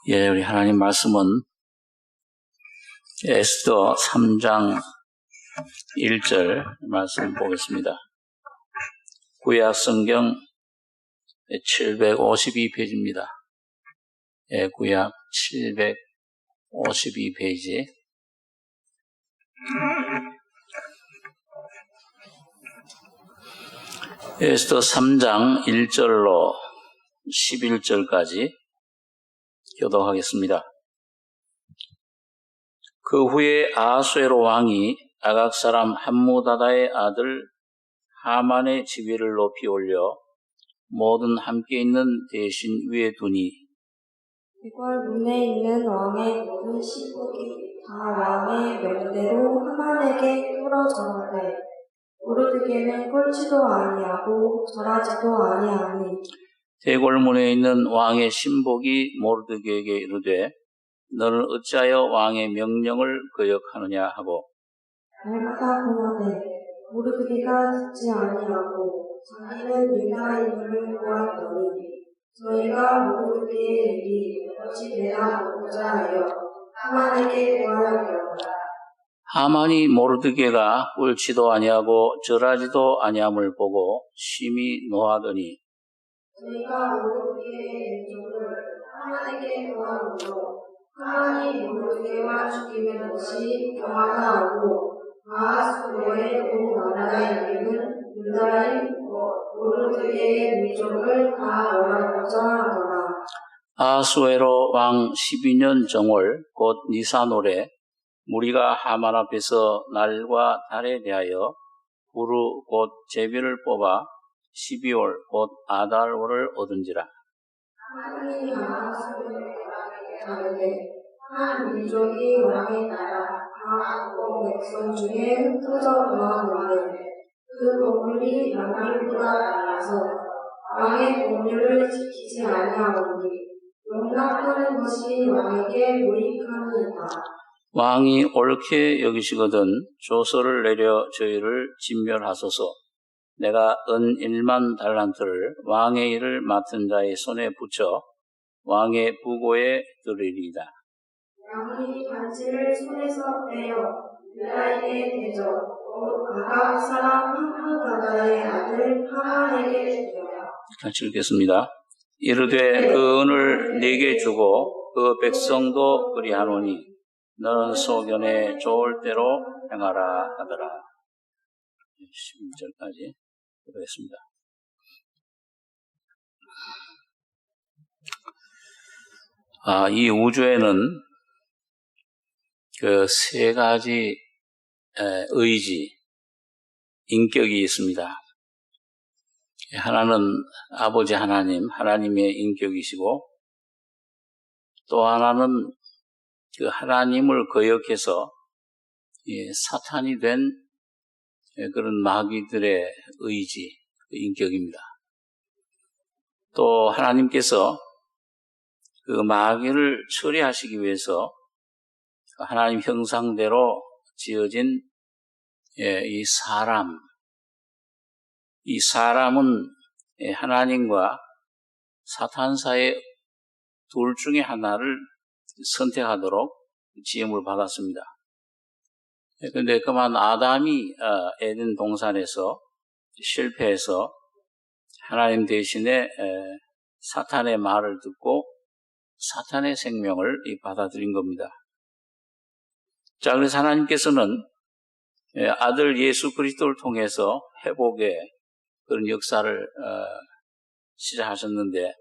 예, 우리 하나님 말씀은 에스더 3장 1절 말씀 보겠습니다. 구약 성경 752페이지입니다. 예, 구약 752페이지. 에스더 3장 1절로 11절까지 교독하겠습니다. 그 후에 아하수에로 왕이 아각 사람 함무다다의 아들 하만의 지위를 높이 올려 모든 함께 있는 대신 위에 두니 이걸 문에 있는 왕의 모든 식국이 다 왕의 명대로 하만에게 풀어졌는데 모르드게는 꼴지도 아니하고 절하지도 아니하니 대궐문에 있는 왕의 신복이 모르드게에게 이르되 너는 어찌하여 왕의 명령을 거역하느냐 하고 날마다 공하되 모르드게가 듣지 아니하고 자기는 유다인을 보았더니 저희가 모르드게의 일이 어찌 되나 보고자 하여 하만에게 구하였더라. 하만이 모르드게가 꿀지도 아니하고 절하지도 아니함을 보고 심히 노하더니 저희가 모르드게의 민족을 하만에게 구하므로 하만이 모르드게와 죽이는 것이 경하다 하고 아하수에로의 온 나라의 이름은 유다인 모르드게의 민족을 다 멸하고자 하더라. 아하수에로 왕 12년 정월 곧 니산월에 무리가 하만 앞에서 날과 달에 대하여 부르 곧 제비를 뽑아 12월 곧 아달월을 얻은지라. 하나님이 아하수에로의 가르되 한 민족이 왕의 나라 각 백성 중에 흩어져 나왔는데 그 법률이 왕들보다 달라서 왕의 법률을 지키지 아니하오니 용납하는 것이 왕에게 무익함이다. 왕이 옳게 여기시거든 조서를 내려 저희를 진멸하소서. 내가 은 1만 달란트를 왕의 일을 맡은 자의 손에 붙여 왕의 부고에 드리리이다. 왕이 반지를 손에서 빼어 유다인의 대적 곧 아각 사람 함무다다의 아들 하만에게 주더라. 같이 읽겠습니다. 이르되 그 은을 네게 주고 그 백성도 그리하노니 너는 소견에 좋을 대로 행하라 하더라. 11절까지 보겠습니다. 이 우주에는 그 세 가지 의지, 인격이 있습니다. 하나는 아버지 하나님의 인격이시고 또 하나는 그 하나님을 거역해서 사탄이 된 그런 마귀들의 의지, 인격입니다. 또 하나님께서 그 마귀를 처리하시기 위해서 하나님 형상대로 지어진 이 사람은 하나님과 사탄 사이 둘 중에 하나를 선택하도록 지음을 받았습니다. 그런데 그만 아담이 에덴 동산에서 실패해서 하나님 대신에 사탄의 말을 듣고 사탄의 생명을 받아들인 겁니다. 자, 그래서 하나님께서는 아들 예수 그리스도를 통해서 회복의 그런 역사를 시작하셨는데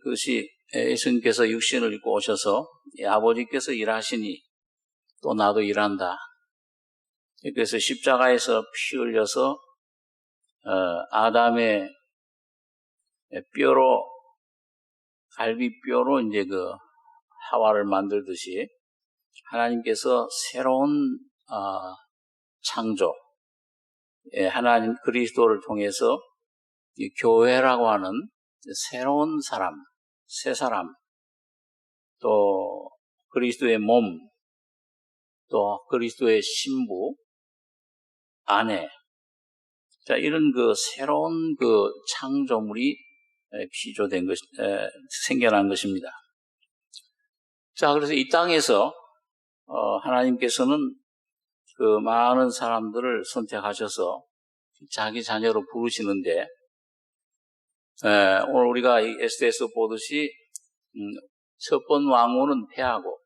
그것이 예수님께서 육신을 입고 오셔서 아버지께서 일하시니 또 나도 일한다. 그래서 십자가에서 피 흘려서 아담의 뼈로 갈비뼈로 이제 그 하와를 만들듯이 하나님께서 새로운 창조, 하나님 그리스도를 통해서 이 교회라고 하는 새로운 사람, 새 사람, 또 그리스도의 몸, 또 그리스도의 신부, 아내, 자 이런 그 새로운 그 창조물이 피조된 것, 생겨난 것입니다. 자, 그래서 이 땅에서 하나님께서는 그 많은 사람들을 선택하셔서 자기 자녀로 부르시는데, 오늘 우리가 이 에스더에서 보듯이 첫 번 왕후는 패하고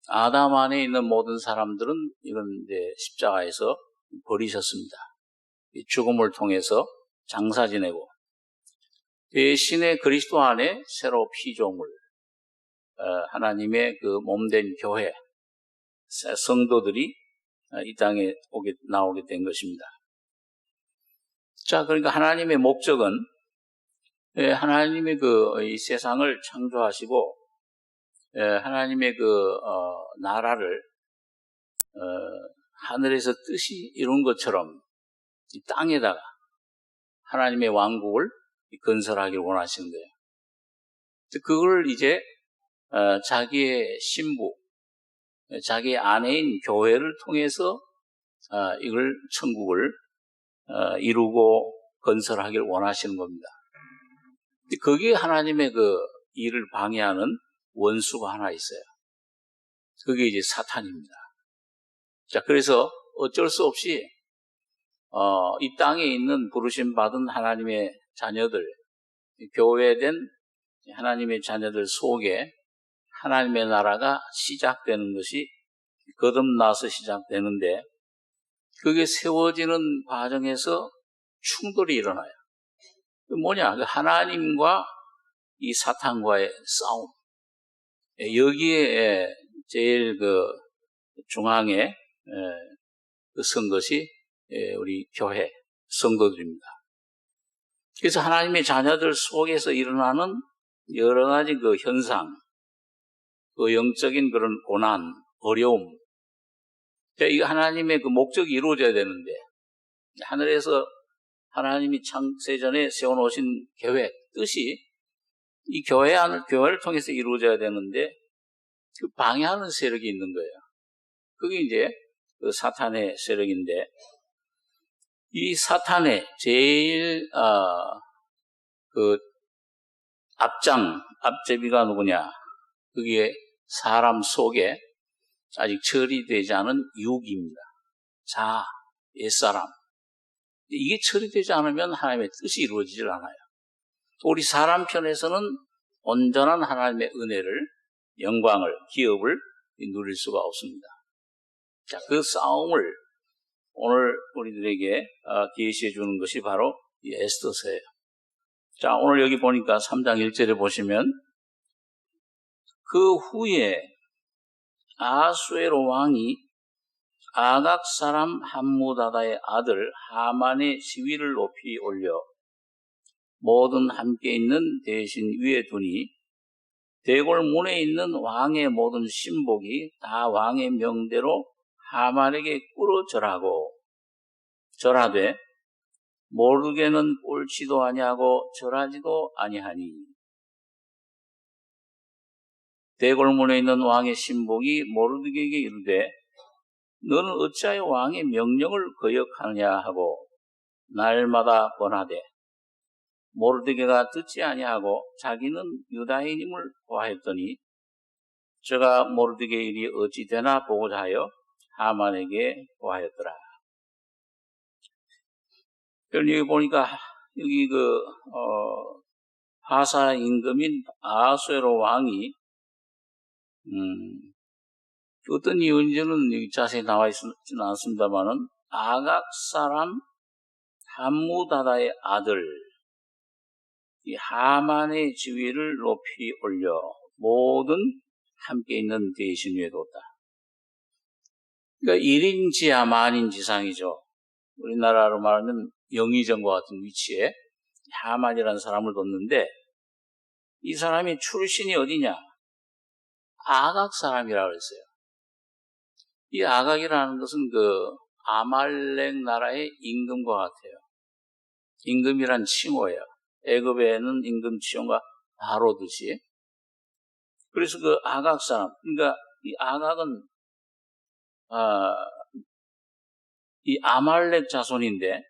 아담 안에 있는 모든 사람들은 이건 이제 십자가에서 버리셨습니다. 이 죽음을 통해서 장사 지내고 대신에 그리스도 안에 새로 피조물, 하나님의 그 몸된 교회, 성도들이 이 땅에 나오게 된 것입니다. 자, 그러니까 하나님의 목적은 하나님의 이 세상을 창조하시고 하나님의 나라를 하늘에서 뜻이 이룬 것처럼 이 땅에다가 하나님의 왕국을 건설하기를 원하시는 거예요. 그걸 이제 자기의 신부, 자기 아내인 교회를 통해서 이걸 천국을 이루고 건설하기를 원하시는 겁니다. 거기에 하나님의 그 일을 방해하는 원수가 하나 있어요. 그게 이제 사탄입니다. 자, 그래서 어쩔 수 없이 이 땅에 있는 부르심 받은 하나님의 자녀들, 교회된 하나님의 자녀들 속에 하나님의 나라가 시작되는 것이 거듭나서 시작되는데, 그게 세워지는 과정에서 충돌이 일어나요. 뭐냐? 하나님과 이 사탄과의 싸움. 여기에 제일 중앙에 선 것이 우리 교회 성도들입니다. 그래서 하나님의 자녀들 속에서 일어나는 여러 가지 그 현상, 그 영적인 그런 고난, 어려움. 이거 하나님의 그 목적이 이루어져야 되는데, 하늘에서 하나님이 창세전에 세워놓으신 계획, 뜻이 이 교회를 통해서 이루어져야 되는데, 그 방해하는 세력이 있는 거예요. 그게 이제 그 사탄의 세력인데, 이 사탄의 제일, 앞제비가 누구냐? 그게 사람 속에 아직 처리되지 않은 육입니다. 옛사람. 이게 처리되지 않으면 하나님의 뜻이 이루어지질 않아요. 우리 사람 편에서는 온전한 하나님의 은혜를, 영광을, 기업을 누릴 수가 없습니다. 자, 그 싸움을 오늘 우리들에게 계시해 주는 것이 바로 이 에스더서예요. 자, 오늘 여기 보니까 3장 1절에 보시면 그 후에 아수에로 왕이 아각 사람 함무다다의 아들 하만의 지위를 높이 올려 모든 함께 있는 대신 위에 두니 대궐 문에 있는 왕의 모든 신복이 다 왕의 명대로 하만에게 꿇어 절하되 모르게는 옳지도 아니하고 절하지도 아니하니 대궐 문에 있는 왕의 신복이 모르드게에게 이르되 너는 어찌하여 왕의 명령을 거역하느냐 하고 날마다 권하되 모르드게가 듣지 아니하고 자기는 유다인임을 고하였더니 저가 모르드게의 일이 어찌 되나 보고자 하여 하만에게 고하였더라. 여기 보니까 여기 하사 임금인 아수에로 왕이 어떤 이유인지는 자세히 나와 있지는 않습니다만은 아각 사람 함무다다의 아들 이 하만의 지위를 높이 올려 모든 함께 있는 대신 위에 뒀다. 그러니까 1인지하 만인지상이죠. 우리나라로 말하면 영의정과 같은 위치에 하만이라는 사람을 뒀는데 이 사람이 출신이 어디냐? 아각 사람이라고 그랬어요. 이 아각이라는 것은 아말렉 나라의 임금과 같아요. 임금이란 칭호예요. 애굽에는 임금 칭호가 바로듯이. 그래서 아각 사람, 그러니까 이 아각은 이 아말렉 자손인데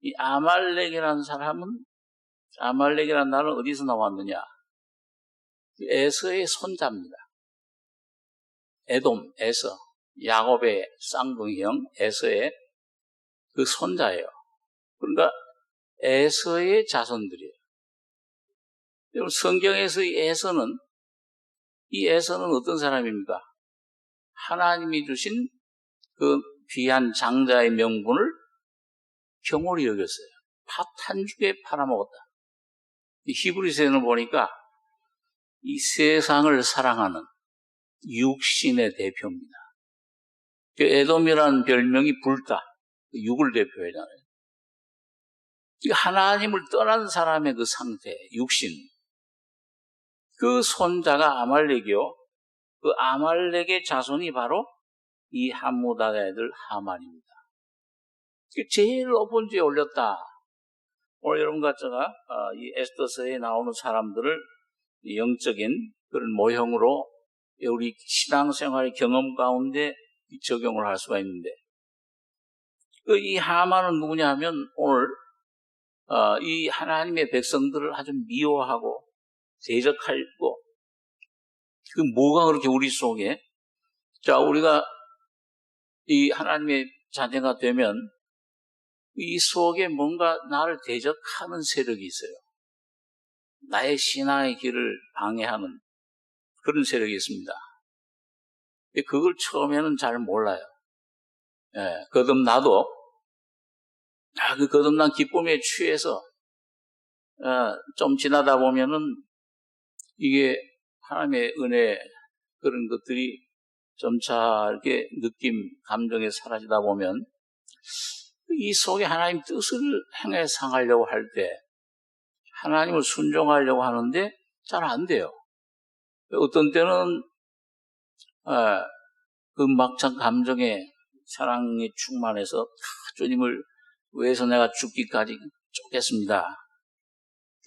이 아말렉이라는 사람은 아말렉이라는 나라는 어디서 나왔느냐? 에서의 손자입니다. 에돔, 에서, 야곱의 쌍둥이형 에서의 그 손자예요. 그러니까 에서의 자손들이에요. 여러분, 성경에서 이 에서는 어떤 사람입니까? 하나님이 주신 그 귀한 장자의 명분을 경홀히 여겼어요. 팥 한 주에 팔아먹었다. 히브리서에는 보니까 이 세상을 사랑하는 육신의 대표입니다. 그 에돔이라는 별명이 불다, 육을 대표하잖아요. 하나님을 떠난 사람의 그 상태, 육신, 그 손자가 아말렉이요. 그 아말렉의 자손이 바로 이 함무다의 아들 하만입니다. 제일 높은 지에 올렸다. 오늘 여러분과 제가 이 에스더서에 나오는 사람들을 영적인 그런 모형으로 우리 신앙생활의 경험 가운데 적용을 할 수가 있는데, 이 하만은 누구냐 하면 오늘 이 하나님의 백성들을 아주 미워하고 대적하고, 그 뭐가 그렇게 우리 속에, 자, 우리가 이 하나님의 자녀가 되면 이 속에 뭔가 나를 대적하는 세력이 있어요. 나의 신앙의 길을 방해하는 그런 세력이 있습니다. 그걸 처음에는 잘 몰라요. 거듭나도 그 거듭난 기쁨에 취해서 좀 지나다 보면은 이게 하나님의 은혜, 그런 것들이 점차 이렇게 느낌, 감정에 사라지다 보면 이 속에 하나님 뜻을 행해 상하려고 할 때, 하나님을 순종하려고 하는데 잘 안 돼요. 어떤 때는 그 막장 감정에, 사랑에 충만해서 주님을 위해서 내가 죽기까지 쫓겠습니다.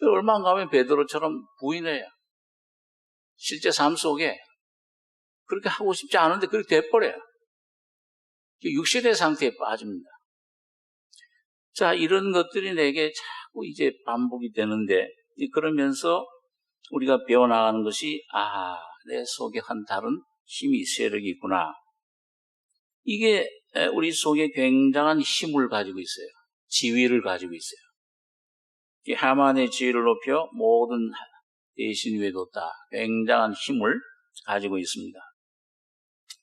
얼마 안 가면 베드로처럼 부인해요. 실제 삶 속에 그렇게 하고 싶지 않은데 그렇게 돼버려요. 육신의 상태에 빠집니다. 자, 이런 것들이 내게 자꾸 이제 반복이 되는데, 그러면서 우리가 배워나가는 것이, 내 속에 한 다른 힘이, 세력이 있구나. 이게 우리 속에 굉장한 힘을 가지고 있어요. 지위를 가지고 있어요. 이 하만의 지위를 높여 모든 대신 위에 뒀다. 굉장한 힘을 가지고 있습니다.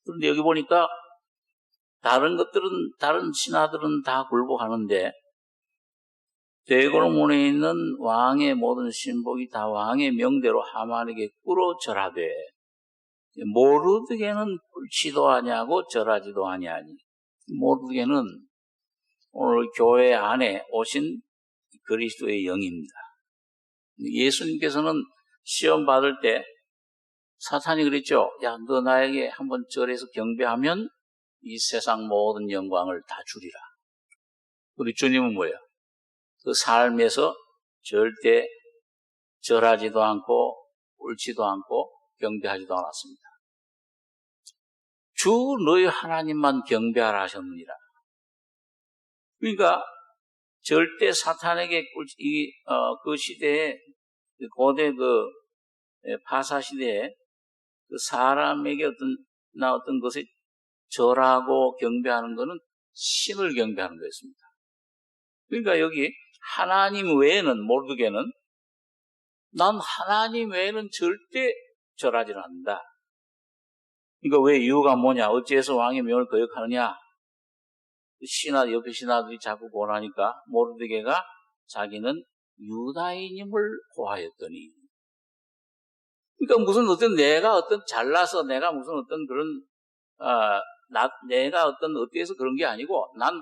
그런데 여기 보니까 다른 것들은, 다른 신하들은 다 굴복하는데, 대궐문에 있는 왕의 모든 신복이 다 왕의 명대로 하만에게 꿇어 절하되, 모르드게는 꿇지도 아니하고 절하지도 아니하니. 모르드게는 오늘 교회 안에 오신 그리스도의 영입니다. 예수님께서는 시험 받을 때 사탄이 그랬죠. 야, 너 나에게 한번 절해서 경배하면 이 세상 모든 영광을 다 주리라. 우리 주님은 뭐예요? 그 삶에서 절대 절하지도 않고 옳지도 않고 경배하지도 않았습니다. 주 너희 하나님만 경배하라 하셨느니라. 그러니까 절대 사탄에게 그 시대에, 고대 그 파사 시대에 그 사람에게 어떤 것에 절하고 경배하는 것은 신을 경배하는 거였습니다. 그러니까 여기 하나님 외에는, 모르드게는 난 하나님 외에는 절대 절하지 않는다. 그러니까 왜, 이유가 뭐냐? 어찌해서 왕의 명을 거역하느냐? 옆에 신하들이 자꾸 권하니까 모르드게가 자기는 유다인임을 고하였더니, 그러니까 무슨 내가 잘나서 내가 무슨 그런 내가 어때서 그런 게 아니고, 난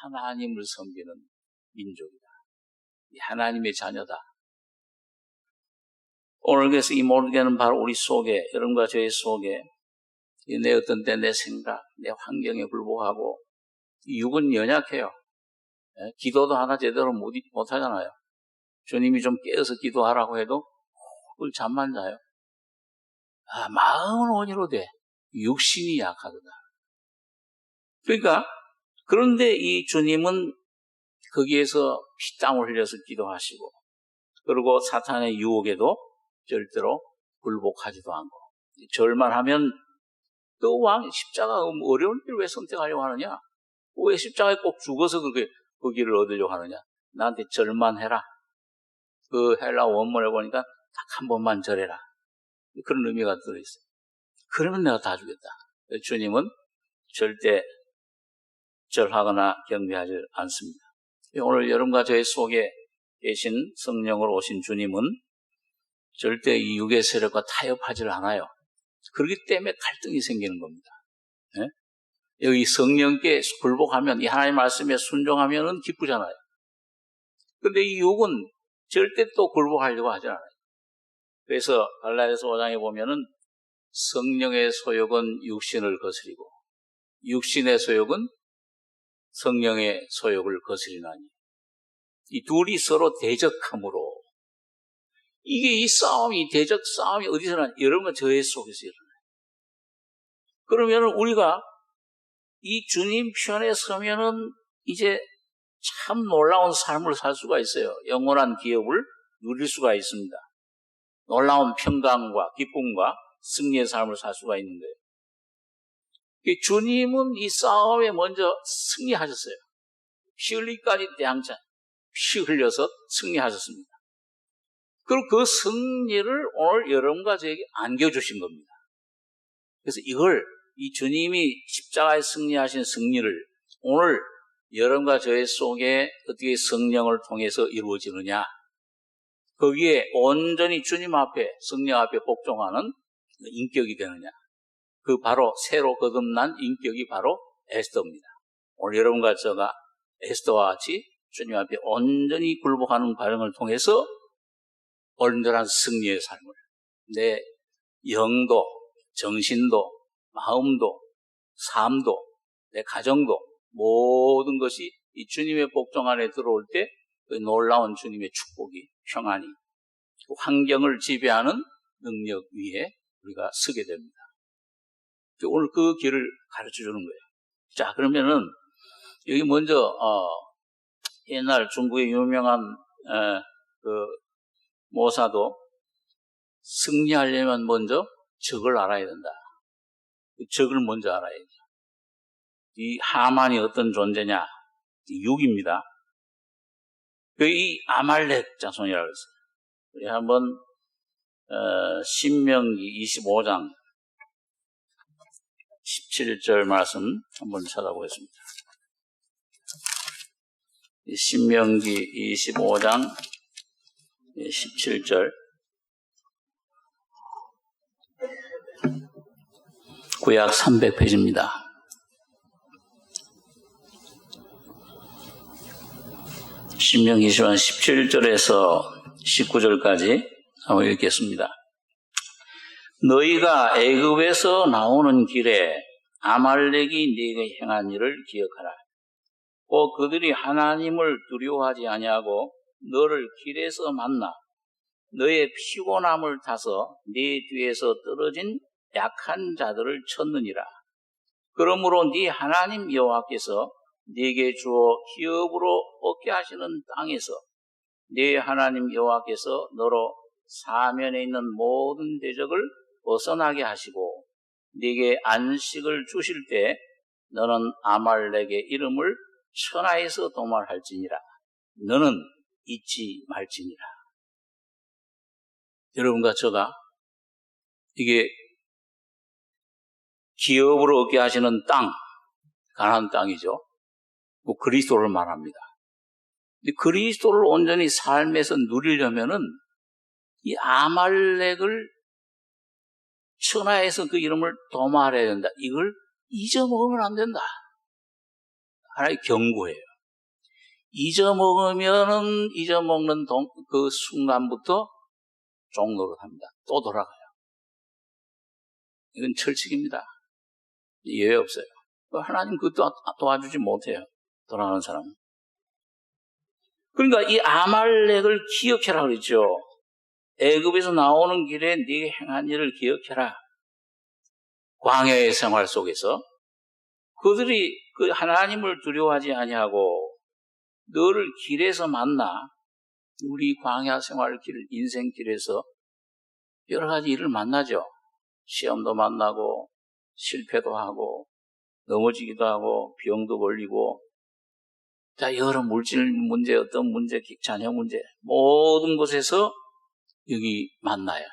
하나님을 섬기는 민족이다. 하나님의 자녀다. 오늘 그래서 이 모르드게는 바로 우리 속에, 여러분과 저의 속에 내 어떤 때 내 생각, 내 환경에 굴복하고, 육은 연약해요. 기도도 하나 제대로 못 하잖아요. 주님이 좀 깨어서 기도하라고 해도 그걸 잠만 자요. 마음은 온유로 돼. 육신이 약하거든. 그러니까, 그런데 이 주님은 거기에서 피땀을 흘려서 기도하시고, 그리고 사탄의 유혹에도 절대로 굴복하지도 않고, 절만 하면 그 왕 십자가 어려운 길을 왜 선택하려고 하느냐? 왜 십자가에 꼭 죽어서 그 길을 얻으려고 하느냐? 나한테 절만 해라. 그 헬라 원문에 보니까 딱 한 번만 절해라. 그런 의미가 들어있어요. 그러면 내가 다 주겠다. 주님은 절대 절하거나 경배하지 않습니다. 오늘 여러분과 저의 속에 계신 성령으로 오신 주님은 절대 이 육의 세력과 타협하지 않아요. 그렇기 때문에 갈등이 생기는 겁니다. 네? 여기 성령께 굴복하면, 이 하나님의 말씀에 순종하면은 기쁘잖아요. 근데 이 육은 절대 또 굴복하려고 하지 않아요. 그래서 갈라디아서 5장에 보면은 성령의 소욕은 육신을 거스리고 육신의 소욕은 성령의 소욕을 거스리나니, 이 둘이 서로 대적함으로, 이게 이 싸움이, 대적 싸움이 어디서 나냐? 여러분과 저의 속에서 일어나요. 그러면 우리가 이 주님 편에 서면은 이제 참 놀라운 삶을 살 수가 있어요. 영원한 기업을 누릴 수가 있습니다. 놀라운 평강과 기쁨과 승리의 삶을 살 수가 있는 거예요. 주님은 이 싸움에 먼저 승리하셨어요. 피 흘리기까지 대항전, 피 흘려서 승리하셨습니다. 그리고 그 승리를 오늘 여러분과 저에게 안겨주신 겁니다. 그래서 이걸, 이 주님이 십자가에 승리하신 승리를 오늘 여러분과 저의 속에 어떻게 성령을 통해서 이루어지느냐, 거기에 온전히 주님 앞에, 성령 앞에 복종하는 인격이 되느냐, 그 바로 새로 거듭난 인격이 바로 에스더입니다. 오늘 여러분과 저가 에스더와 같이 주님 앞에 온전히 굴복하는 과정을 통해서 온전한 승리의 삶을, 내 영도, 정신도, 마음도, 삶도, 내 가정도, 모든 것이 이 주님의 복종 안에 들어올 때 그 놀라운 주님의 축복이, 평안이, 그 환경을 지배하는 능력 위에 우리가 서게 됩니다. 오늘 그 길을 가르쳐 주는 거예요. 자, 그러면은 여기 먼저 옛날 중국의 유명한 그 모사도 승리하려면 먼저 적을 알아야 된다. 적을 먼저 알아야죠. 이 하만이 어떤 존재냐? 육입니다. 이 아말렉 자손이라고 했어요. 우리 한번 신명기 25장 17절 말씀 한번 찾아보겠습니다. 신명기 25장 17절, 구약 300페이지입니다. 신명기 25장 17절에서 19절까지 한번 읽겠습니다. 너희가 애굽에서 나오는 길에 아말렉이 네게 행한 일을 기억하라. 또 그들이 하나님을 두려워하지 아니하고 너를 길에서 만나 너의 피곤함을 타서 네 뒤에서 떨어진 약한 자들을 쳤느니라. 그러므로 네 하나님 여호와께서 네게 주어 기업으로 얻게 하시는 땅에서 네 하나님 여호와께서 너로 사면에 있는 모든 대적을 벗어나게 하시고 네게 안식을 주실 때 너는 아말렉의 이름을 천하에서 도말할지니라. 너는 잊지 말지니라. 여러분과 저가 이게 기업으로 얻게 하시는 땅, 가나안 땅이죠. 그리스도를 말합니다. 그리스도를 온전히 삶에서 누리려면은 이 아말렉을 천하에서 그 이름을 도말해야 된다. 이걸 잊어먹으면 안 된다. 하나의 경고예요. 잊어먹으면은 잊어먹는 그 순간부터 종노릇합니다. 또 돌아가요. 이건 철칙입니다. 예외 없어요. 하나님 그것도 도와주지 못해요. 돌아가는 사람은. 그러니까 이 아말렉을 기억해라 그랬죠. 애굽에서 나오는 길에 네가 행한 일을 기억해라. 광야의 생활 속에서 그들이 그 하나님을 두려워하지 아니하고 너를 길에서 만나. 우리 광야 생활 길, 인생 길에서 여러 가지 일을 만나죠. 시험도 만나고 실패도 하고 넘어지기도 하고 병도 걸리고 자 여러 물질 문제, 어떤 문제, 자녀 문제 모든 곳에서 여기 만나요.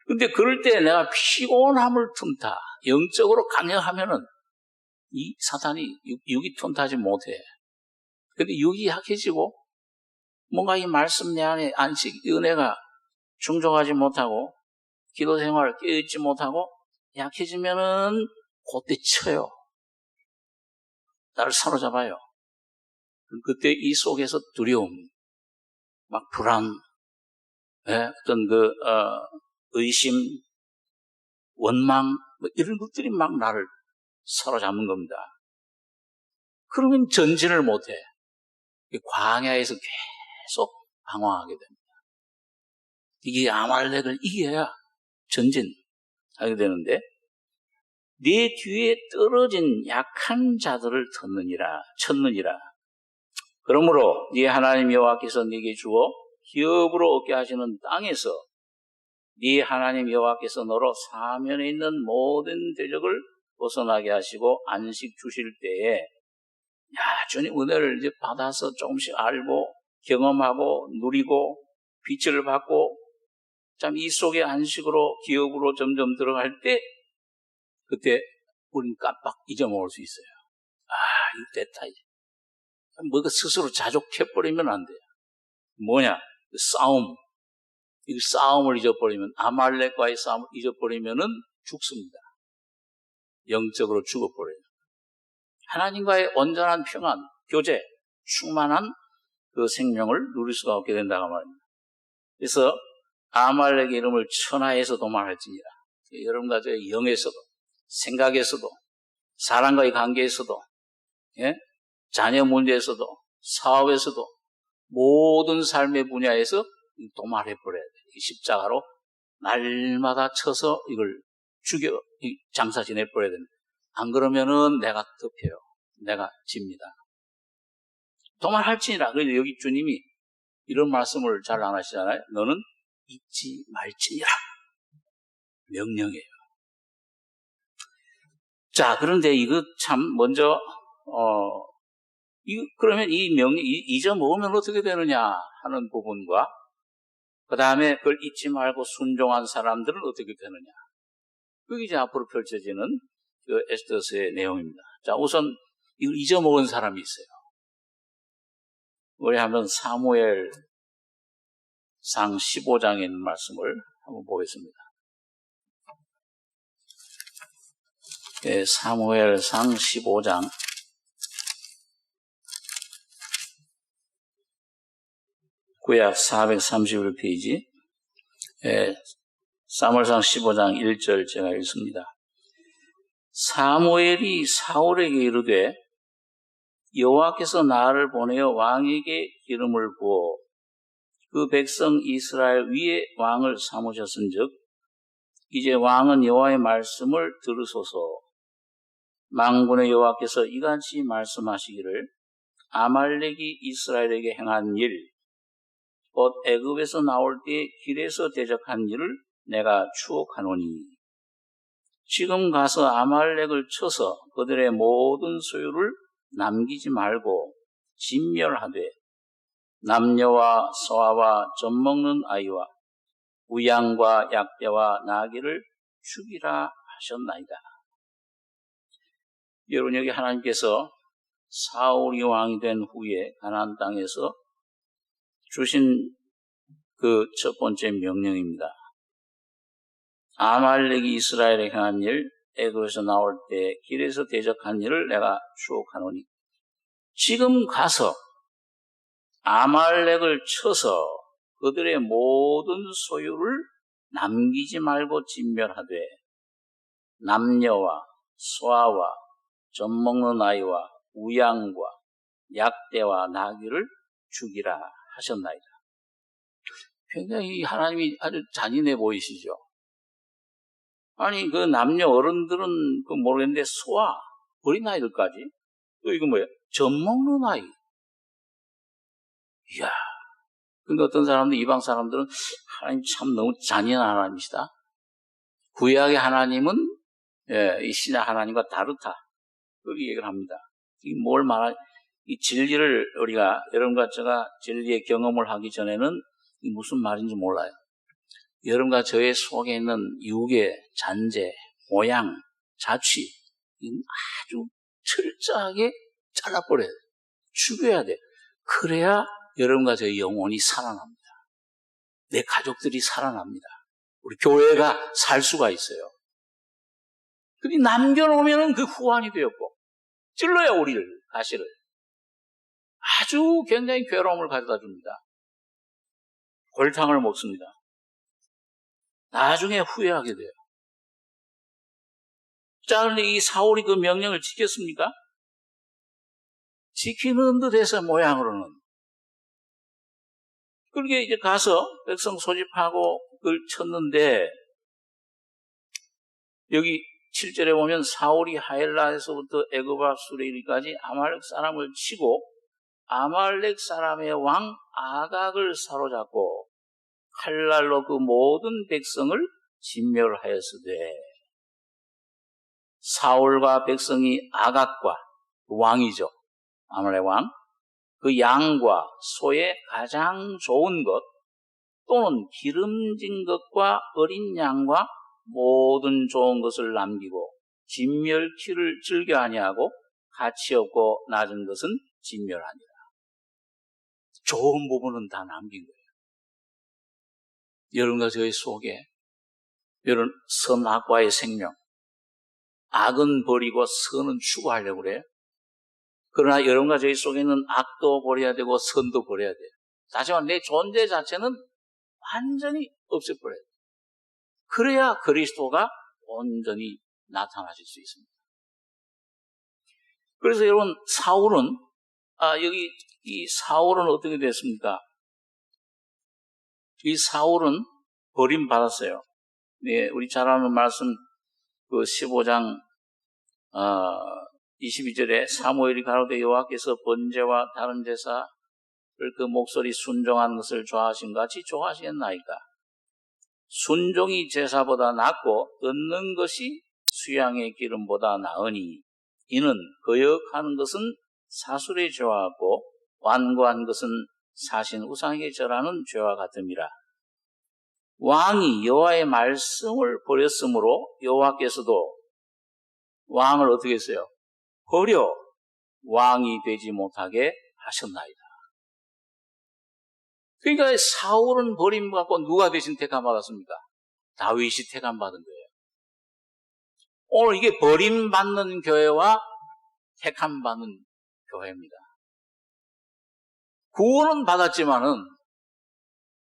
근데 그럴 때 내가 피곤함을 틈타 영적으로 강력하면은 이 사탄이 육이 틈타지 못해. 근데 육이 약해지고 뭔가 이 말씀 내 안에 안식 은혜가 충족하지 못하고 기도 생활 깨어있지 못하고 약해지면은 그때 쳐요. 나를 사로잡아요. 그때 이 속에서 두려움, 막 불안, 어떤 의심, 원망, 뭐 이런 것들이 막 나를 사로잡는 겁니다. 그러면 전진을 못해. 광야에서 계속 방황하게 됩니다. 이게 아말렉을 이겨야 전진하게 되는데 네 뒤에 떨어진 약한 자들을 쳤느니라. 그러므로 네 하나님 여호와께서 네게 주어 기업으로 얻게 하시는 땅에서 네 하나님 여호와께서 너로 사면에 있는 모든 대적을 벗어나게 하시고 안식 주실 때에 주님 은혜를 이제 받아서 조금씩 알고 경험하고 누리고 빛을 받고 참 이 속에 안식으로 기업으로 점점 들어갈 때 그때 우린 깜빡 잊어먹을 수 있어요. 이거 됐다 이제. 뭐가 스스로 자족해버리면 안 돼요. 뭐냐? 싸움. 이 싸움을 잊어버리면 아말렉과의 싸움을 잊어버리면은 죽습니다. 영적으로 죽어버려요. 하나님과의 온전한 평안, 교제, 충만한 그 생명을 누릴 수가 없게 된다고 말입니다. 그래서 아말렉의 이름을 천하에서 도말할지니라. 여러분과 저의 영에서도, 생각에서도, 사람과의 관계에서도, 자녀 문제에서도, 사업에서도, 모든 삶의 분야에서 도말해버려야 돼요. 십자가로 날마다 쳐서 이걸 장사 지내버려야 됩니다. 안 그러면은 내가 덮여요. 내가 집니다. 도말할지니라. 그래서 여기 주님이 이런 말씀을 잘 안 하시잖아요. 너는 잊지 말지니라. 명령이에요. 자, 그런데 이거 참 먼저 그러면 이 명령 잊어먹으면 어떻게 되느냐 하는 부분과 그 다음에 그걸 잊지 말고 순종한 사람들은 어떻게 되느냐. 그게 이제 앞으로 펼쳐지는 그 에스더서의 내용입니다. 자, 우선 이걸 잊어먹은 사람이 있어요. 우리 한번 사무엘상 15장에 있는 말씀을 한번 보겠습니다. 사무엘상 15장 구약 431페이지 사무엘상 15장 1절 제가 읽습니다. 사무엘이 사울에게 이르되 여호와께서 나를 보내어 왕에게 기름을 부어 그 백성 이스라엘 위에 왕을 삼으셨은즉 이제 왕은 여호와의 말씀을 들으소서. 만군의 여호와께서 이같이 말씀하시기를 아말렉이 이스라엘에게 행한 일 곧 애굽에서 나올 때 길에서 대적한 일을 내가 추억하노니 지금 가서 아말렉을 쳐서 그들의 모든 소유를 남기지 말고 진멸하되 남녀와 소아와 젖먹는 아이와 우양과 약대와 나귀를 죽이라 하셨나이다. 여러분 여기 하나님께서 사울이 왕이 된 후에 가나안 땅에서 주신 그 첫 번째 명령입니다. 아말렉이 이스라엘에 행한 일, 애굽에서 나올 때 길에서 대적한 일을 내가 추억하노니 지금 가서 아말렉을 쳐서 그들의 모든 소유를 남기지 말고 진멸하되 남녀와 소아와 젖먹는 아이와 우양과 약대와 나귀를 죽이라 하셨나이다. 굉장히 하나님이 아주 잔인해 보이시죠? 아니 그 남녀 어른들은 그 모르겠는데 소아 어린아이들까지 또 이거 뭐예요? 젖먹는 아이. 이야. 근데 어떤 사람들 이방 사람들은 하나님 참 너무 잔인한 하나님이시다. 구약의 하나님은 이 신약 하나님과 다르다. 그렇게 얘기를 합니다. 이 뭘 말하, 이 진리를 우리가, 여러분과 제가 진리의 경험을 하기 전에는 이 무슨 말인지 몰라요. 여러분과 저의 속에 있는 유괴, 잔재, 모양, 자취, 아주 철저하게 잘라버려야 돼. 죽여야 돼. 그래야 여러분과 저의 영혼이 살아납니다. 내 가족들이 살아납니다. 우리 교회가 살 수가 있어요. 근데 남겨놓으면 그 후환이 되었고, 찔러야 우리를, 가시를. 아주 굉장히 괴로움을 가져다 줍니다. 골탕을 먹습니다. 나중에 후회하게 돼요. 자, 그런데 이 사울이 그 명령을 지켰습니까? 지키는 듯 해서 모양으로는. 그렇게 이제 가서 백성 소집하고 그걸 쳤는데, 여기 7절에 보면 사울이 하엘라에서부터 에그바 수레이까지 아말렉 사람을 치고 아말렉 사람의 왕 아각을 사로잡고 칼날로 그 모든 백성을 진멸하였으되, 사울과 백성이 아각과 왕이죠. 아말렉 왕. 그 양과 소의 가장 좋은 것 또는 기름진 것과 어린 양과 모든 좋은 것을 남기고 진멸키를 즐겨 아니하고 가치 없고 낮은 것은 진멸하니라. 좋은 부분은 다 남긴 거예요. 여러분과 저의 속에 여러분 선악과의 생명, 악은 버리고 선은 추구하려고 그래요. 그러나 여러분과 저희 속에 있는 악도 버려야 되고 선도 버려야 돼요. 하지만 내 존재 자체는 완전히 없애버려야 돼요. 그래야 그리스도가 온전히 나타나실 수 있습니다. 그래서 여러분 사울은 여기 이 사울은 어떻게 됐습니까? 이 사울은 버림받았어요. 네, 우리 잘 아는 말씀 그 15장 22절에 사무엘이 가로되 여호와께서 번제와 다른 제사를 그 목소리 순종하는 것을 좋아하신 같이 좋아하시겠나이까? 순종이 제사보다 낫고 얻는 것이 수양의 기름보다 나으니 이는 거역하는 것은 사술의 죄와 같고 완고한 것은 사신 우상에게 절하는 죄와 같음이라. 왕이 여호와의 말씀을 버렸으므로 여호와께서도 왕을 어떻게 했어요? 버려 왕이 되지 못하게 하셨나이다. 그러니까 사울은 버림받고 누가 대신 택함받았습니까? 다윗이 택함받은 거예요. 오늘 이게 버림받는 교회와 택함받는 교회입니다. 구원은 받았지만은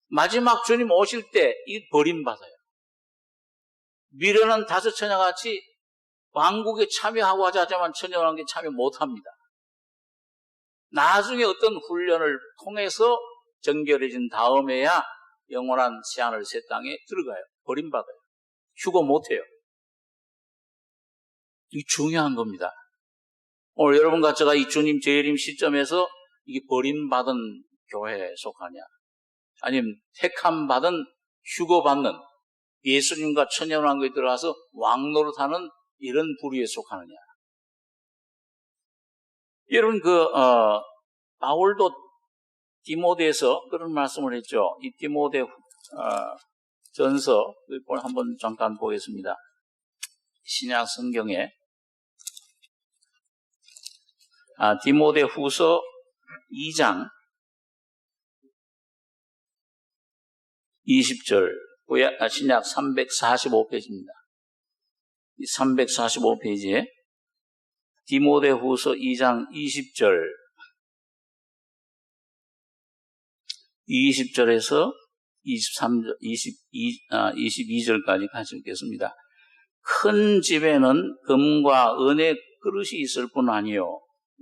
마지막 주님 오실 때 이 버림받아요. 미련한 다섯 처녀같이 왕국에 참여하고 하자지만 처녀왕국에 참여 못합니다. 나중에 어떤 훈련을 통해서 정결해진 다음에야 영원한 세안을 새 땅에 들어가요. 버림받아요. 휴거 못해요. 이게 중요한 겁니다. 오늘 여러분과 제가 이 주님 재림 시점에서 이게 버림받은 교회에 속하냐, 아니면 택함받은 휴거받는 예수님과 천년왕국에 들어가서 왕노릇하는 이런 부류에 속하느냐. 여러분 바울도 디모데에서 그런 말씀을 했죠. 이 디모데 전서 한번 잠깐 보겠습니다. 신약 성경에 디모데 후서 2장 20절 신약 345페이지입니다. 345페이지에 디모데 후서 2장 20절에서 22절까지 같이 읽겠습니다. 큰 집에는 금과 은의 그릇이 있을 뿐 아니요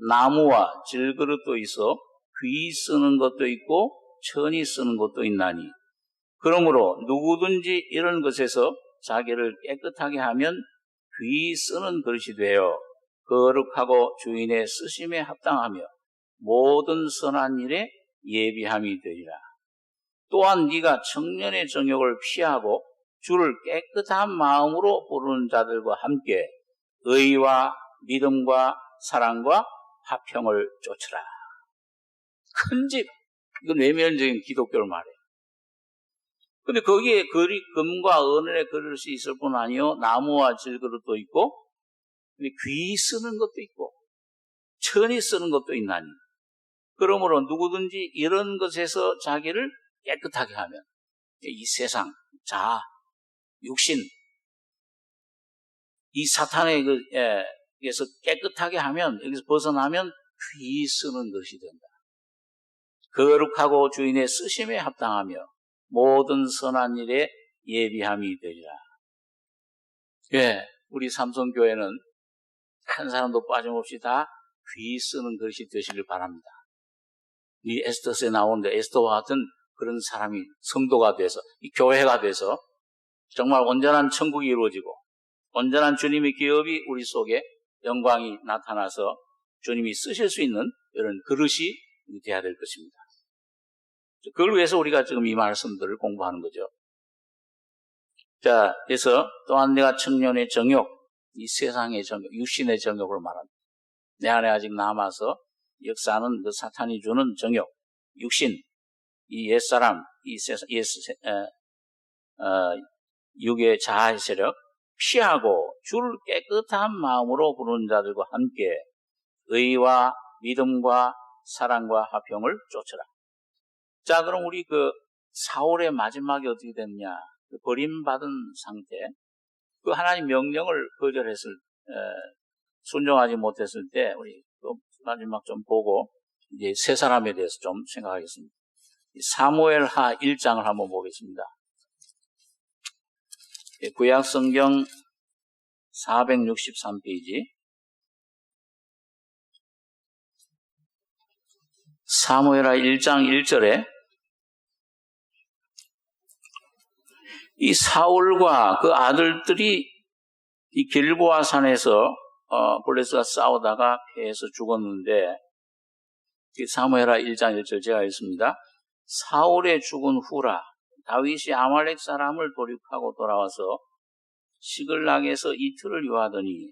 나무와 질그릇도 있어 귀 쓰는 것도 있고 천이 쓰는 것도 있나니 그러므로 누구든지 이런 것에서 자기를 깨끗하게 하면 귀 쓰는 그릇이 되어 거룩하고 주인의 쓰심에 합당하며 모든 선한 일에 예비함이 되리라. 또한 네가 청년의 정욕을 피하고 주를 깨끗한 마음으로 부르는 자들과 함께 의와 믿음과 사랑과 화평을 쫓으라. 큰 집, 이건 외면적인 기독교를 말해요. 근데 거기에 금과 은의 그릇이 있을 뿐 아니요, 나무와 질그릇도 있고, 귀 쓰는 것도 있고, 천이 쓰는 것도 있나니. 그러므로 누구든지 이런 것에서 자기를 깨끗하게 하면, 이 세상, 자아, 육신, 이 사탄의 에서 깨끗하게 하면, 여기서 벗어나면 귀 쓰는 것이 된다. 거룩하고 주인의 쓰심에 합당하며 모든 선한 일에 예비함이 되리라. 예, 우리 삼성교회는 한 사람도 빠짐없이 다 귀 쓰는 것이 되시길 바랍니다. 이 에스더서에 나오는데 에스더와 같은 그런 사람이 성도가 돼서, 이 교회가 돼서 정말 온전한 천국이 이루어지고 온전한 주님의 기업이 우리 속에 영광이 나타나서 주님이 쓰실 수 있는 이런 그릇이 되어야 될 것입니다. 그걸 위해서 우리가 지금 이 말씀들을 공부하는 거죠. 자, 그래서 또한 내가 청년의 정욕, 이 세상의 정욕, 육신의 정욕을 말합니다. 내 안에 아직 남아서 역사하는 그 사탄이 주는 정욕, 육신, 이 옛사람, 이 육의 자아의 세력, 피하고 주를 깨끗한 마음으로 부르는 자들과 함께 의와 믿음과 사랑과 화평을 쫓으라. 자, 그럼 우리 사울의 마지막이 어떻게 됐냐? 버림받은 상태. 하나님 명령을 거절했을, 순종하지 못했을 때, 우리 마지막 좀 보고, 이제 세 사람에 대해서 좀 생각하겠습니다. 사무엘하 1장을 한번 보겠습니다. 구약 성경 463페이지. 사무엘하 1장 1절에 이 사울과 그 아들들이 이 길보아 산에서 블레스가 싸우다가 패해서 죽었는데, 사무엘하 1장 1절 제가 읽습니다. 사울의 죽은 후라 다윗이 아말렉 사람을 돌입하고 돌아와서 시글락에서 이틀을 유하더니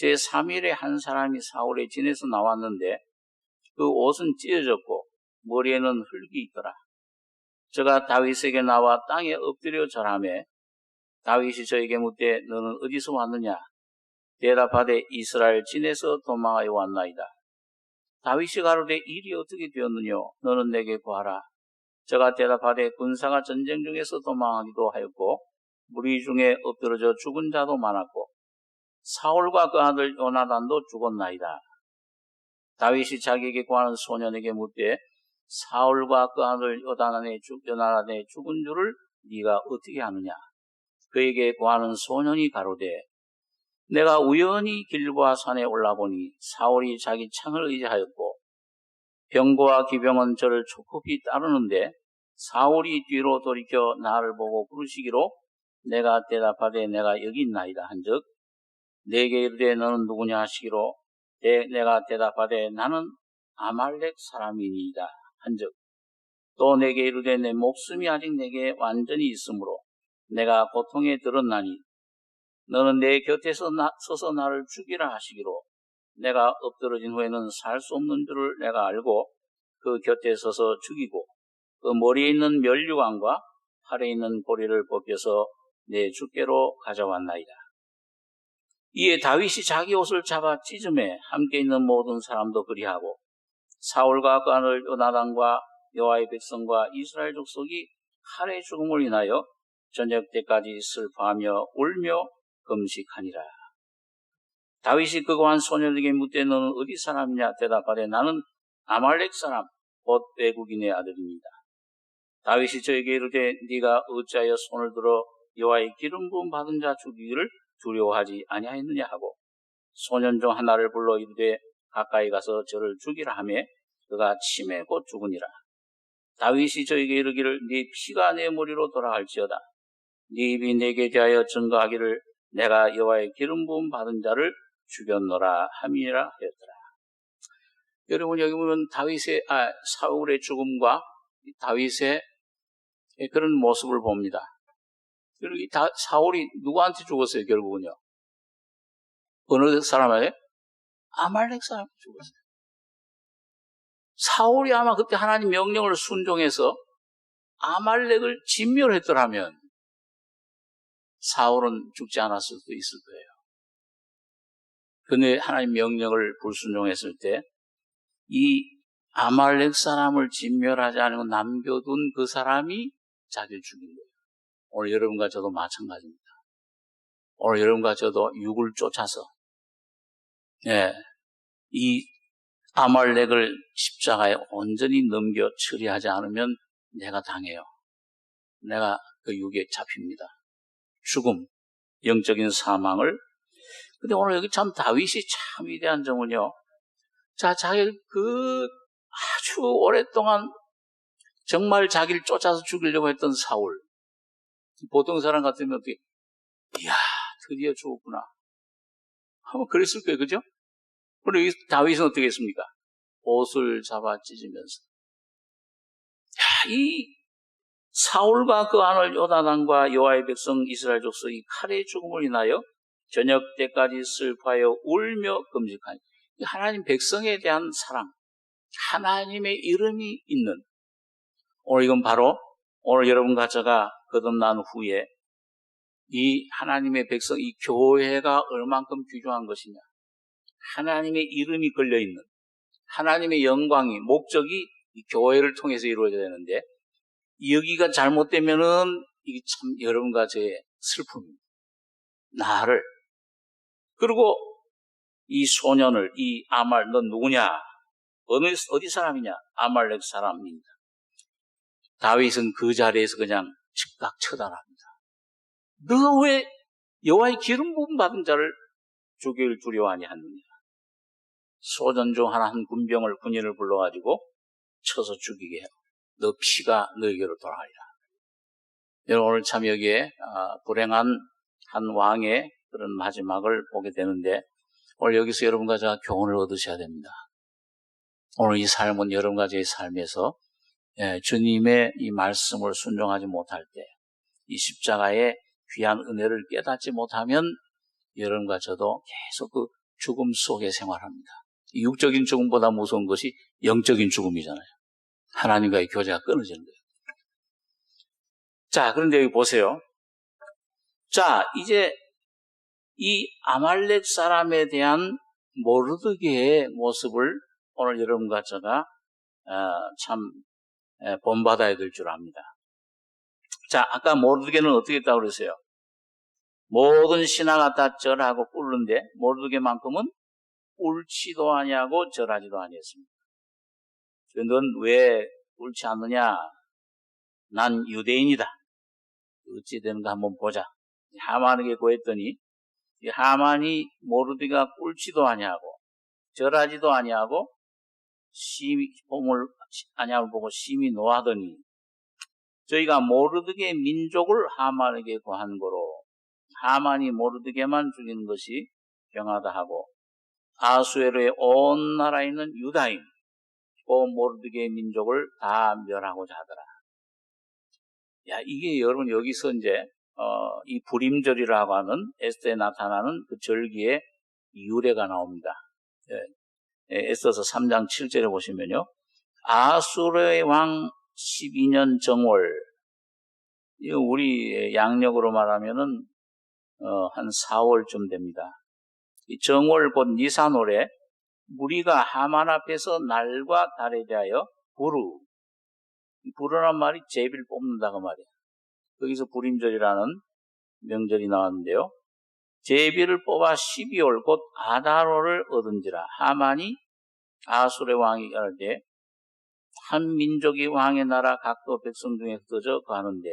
제3일에 한 사람이 사울의 진에서 나왔는데 그 옷은 찢어졌고 머리에는 흙이 있더라. 저가 다윗에게 나와 땅에 엎드려 절하매 다윗이 저에게 묻되 너는 어디서 왔느냐? 대답하되 이스라엘 진에서 도망하여 왔나이다. 다윗이 가로되 일이 어떻게 되었느뇨? 너는 내게 구하라. 저가 대답하되 군사가 전쟁 중에서 도망하기도 하였고 무리 중에 엎드러져 죽은 자도 많았고 사울과 그 아들 요나단도 죽었나이다. 다윗이 자기에게 구하는 소년에게 묻되 사울과 그 아들 요나단의 죽은 줄을 네가 어떻게 아느냐? 그에게 구하는 소년이 가로되 내가 우연히 길보아 산에 올라보니 사울이 자기 창을 의지하였고 병거와 기병은 저를 촉급히 따르는데 사울이 뒤로 돌이켜 나를 보고 부르시기로 내가 대답하되 내가 여기 있나이다 한즉 내게 이르되 너는 누구냐 하시기로 내가 대답하되 나는 아말렉 사람이니이다 한즉 또 내게 이르되 내 목숨이 아직 내게 완전히 있으므로 내가 고통에 들었나니 너는 내 곁에서 서서 나를 죽이라 하시기로 내가 엎드러진 후에는 살 수 없는 줄을 내가 알고 그 곁에 서서 죽이고 그 머리에 있는 면류관과 팔에 있는 고리를 벗겨서 내 주께로 가져왔나이다. 이에 다윗이 자기 옷을 잡아 찢음에 함께 있는 모든 사람도 그리하고 사울과 그 아들 요나단과 여호와의 백성과 이스라엘 족속이 칼의 죽음을 인하여 저녁 때까지 슬퍼하며 울며 금식하니라. 다윗이 그 고한 소년에게 묻되 너는 어디 사람이냐? 대답하되 나는 아말렉 사람 곧 외국인의 아들입니다. 다윗이 저에게 이르되 네가 어찌하여 손을 들어 여호와의 기름 부음 받은 자 죽이기를 두려워하지 아니하였느냐 하고 소년 중 하나를 불러 이르되 가까이 가서 저를 죽이라 하매 그가 치매 곧 죽으니라. 다윗이 저에게 이르기를 네 피가 내 머리로 돌아갈지어다. 네 입이 내게 대하여 증거하기를 내가 여호와의 기름 부음 받은 자를 죽였노라 함이라 하였더라. 여러분 여기 보면 사울의 죽음과 다윗의 그런 모습을 봅니다. 여기 다 사울이 누구한테 죽었어요, 결국은요? 어느 사람에게? 아말렉 사람한테 죽었어요. 사울이 아마 그때 하나님 명령을 순종해서 아말렉을 진멸했더라면 사울은 죽지 않았을 수도 있을 거예요. 근데 하나님 명령을 불순종했을 때 이 아말렉 사람을 진멸하지 않고 남겨둔 그 사람이 자기를 죽인 거예요. 오늘 여러분과 저도 마찬가지입니다. 오늘 여러분과 저도 육을 쫓아서 이 아말렉을 십자가에 온전히 넘겨 처리하지 않으면 내가 당해요. 내가 그 육에 잡힙니다. 죽음, 영적인 사망을. 근데 오늘 여기 참 다윗이 참 위대한 점은요. 자, 자기를 아주 오랫동안 정말 자기를 쫓아서 죽이려고 했던 사울. 보통 사람 같으면 어떻게, 이야, 드디어 죽었구나. 한번 그랬을 거예요, 그죠? 그리고 다윗은 어떻게 했습니까? 옷을 잡아 찢으면서. 야, 이 사울과 그 아들 요나단과 여호와의 백성 이스라엘 족속 이 칼의 죽음을 인하여 저녁 때까지 슬퍼하여 울며 금식하니. 하나님 백성에 대한 사랑, 하나님의 이름이 있는, 오늘 이건 바로 오늘 여러분과 제가 거듭난 후에 이 하나님의 백성, 이 교회가 얼만큼 귀중한 것이냐. 하나님의 이름이 걸려있는, 하나님의 영광이, 목적이 이 교회를 통해서 이루어져야 되는데, 여기가 잘못되면은 이게 참 여러분과 저의 슬픔입니다. 나를. 그리고 이 소년을, 이 넌 누구냐? 어디 사람이냐? 아말렉 사람입니다. 다윗은 그 자리에서 그냥 즉각 처단합니다. 너 왜 여호와의 기름 부음 받은 자를 죽일 두려워하니 하느냐? 소년 중 한 군인을 불러가지고 쳐서 죽이게 해요. 너 피가 너에게로 돌아가리라. 여러분 오늘 참 여기에 불행한 한 왕의 그런 마지막을 보게 되는데 오늘 여기서 여러분과 제가 교훈을 얻으셔야 됩니다. 오늘 이 삶은 여러분과 저의 삶에서 주님의 이 말씀을 순종하지 못할 때 이 십자가의 귀한 은혜를 깨닫지 못하면 여러분과 저도 계속 그 죽음 속에 생활합니다. 육적인 죽음보다 무서운 것이 영적인 죽음이잖아요. 하나님과의 교제가 끊어지는 거예요. 자, 그런데 여기 보세요. 자, 이제 이 아말렉 사람에 대한 모르드게의 모습을 오늘 여러분과 제가 참 본받아야 될 줄 압니다. 자, 아까 모르드게는 어떻게 했다고 그랬어요? 모든 신하가 다 절하고 꿇는데 모르드게만큼은 꿇지도 아니하고 절하지도 아니했습니다. 넌 왜 꿇지 않느냐? 난 유대인이다. 어찌 되는가 한번 보자. 하만에게 구했더니 하만이 모르드게가 꿇지도 아니하고 절하지도 아니하고 심히 봄을 아니함을 보고 심히 노하더니 저희가 모르드게 민족을 하만에게 구한 거로 하만이 모르드게만 죽이는 것이 병하다 하고 아수에로의 온 나라에 있는 유다인 그 모르드게 민족을 다 멸하고자 하더라. 야, 이게 여러분 여기서 이제 이 불임절이라고 하는 에스더에 나타나는 그 절기의 유래가 나옵니다. 에스더서 3장 7절에 보시면요. 아수르의 왕 12년 정월, 이거 우리 양력으로 말하면은 한 4월쯤 됩니다. 이 정월 곧 니산월에 무리가 하만 앞에서 날과 달에 대하여 부르란 말이 제비를 뽑는다 그 말이에요. 거기서 불임절이라는 명절이 나왔는데요. 제비를 뽑아 12월 곧 아다로를 얻은지라. 하만이 아수르의 왕이 할 때 한 민족이 왕의 나라 각도 백성 중에 흩어져 가는데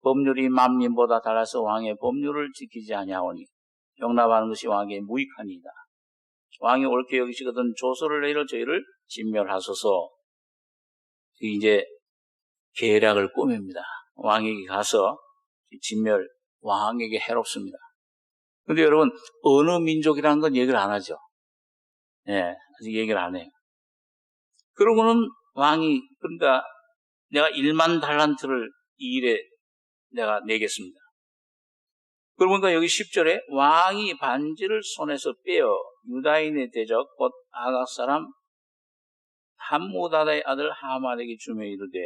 법률이 만민보다 달라서 왕의 법률을 지키지 아니하오니 용납하는 것이 왕의 무익하니이다. 왕이 옳게 여기시거든 조서를 내려 저희를 진멸하소서. 이제 계략을 꾸밉니다. 왕에게 가서 진멸, 왕에게 해롭습니다. 근데 여러분 어느 민족이라는 건 얘기를 안 하죠. 아직 얘기를 안 해요. 그러고는 왕이 그러니까 내가 1만 달란트를 이 일에 내가 내겠습니다. 그러니까 여기 10절에 왕이 반지를 손에서 빼어 유다인의 대적 곧 아각 사람 함무다다의 아들 하만에게 주며 이르되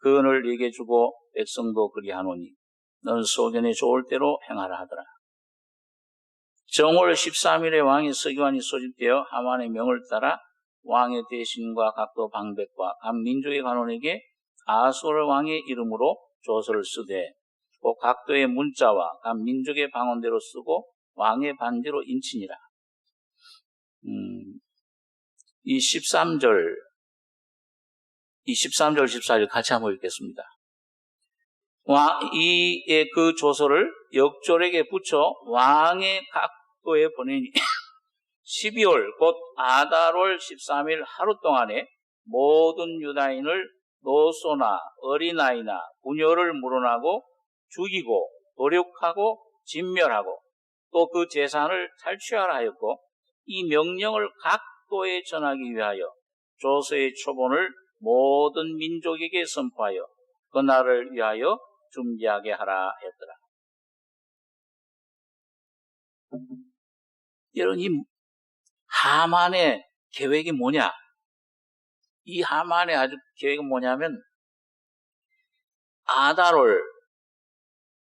그 은을 네게 주고 백성도 그리하노니 너는 소견에 좋을 대로 행하라 하더라. 정월 13일에 왕의 서기관이 소집되어 하만의 명을 따라 왕의 대신과 각도 방백과 각 민족의 관원에게 아수르 왕의 이름으로 조서를 쓰되 그 각도의 문자와 각 민족의 방언대로 쓰고 왕의 반지로 인치니라. 이 13절, 14절 같이 한번 읽겠습니다. 그 조서를 역졸에게 붙여 왕의 각도에 보내니 12월 곧 아달월 13일 하루 동안에 모든 유다인을 노소나 어린아이나 부녀를 물어나고 죽이고 도륙하고 진멸하고 또 그 재산을 탈취하라 하였고 이 명령을 각도에 전하기 위하여 조서의 초본을 모든 민족에게 선포하여 그날을 위하여 준비하게 하라 했더라. 여러분, 이 하만의 계획이 뭐냐? 이 하만의 아주 계획은 뭐냐면 아달월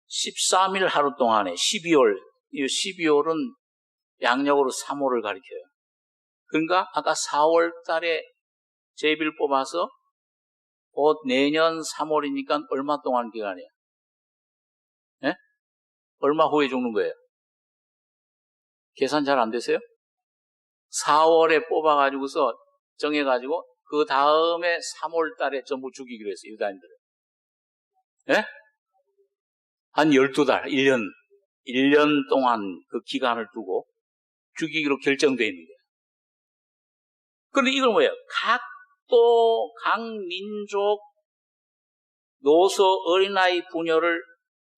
13일 하루 동안에 12월, 이 12월은 양력으로 3월을 가리켜요. 그러니까 아까 4월 달에 제비를 뽑아서 곧 내년 3월이니까 얼마 동안 기간이에요? 예? 얼마 후에 죽는 거예요? 계산 잘 안 되세요? 4월에 뽑아가지고서 정해가지고 그 다음에 3월 달에 전부 죽이기로 했어요, 유다인들을. 예? 한 12달, 1년 동안 그 기간을 두고 죽이기로 결정되어 있는 거예요. 그런데 이건 뭐예요? 각도, 각 민족, 노소, 어린아이, 부녀를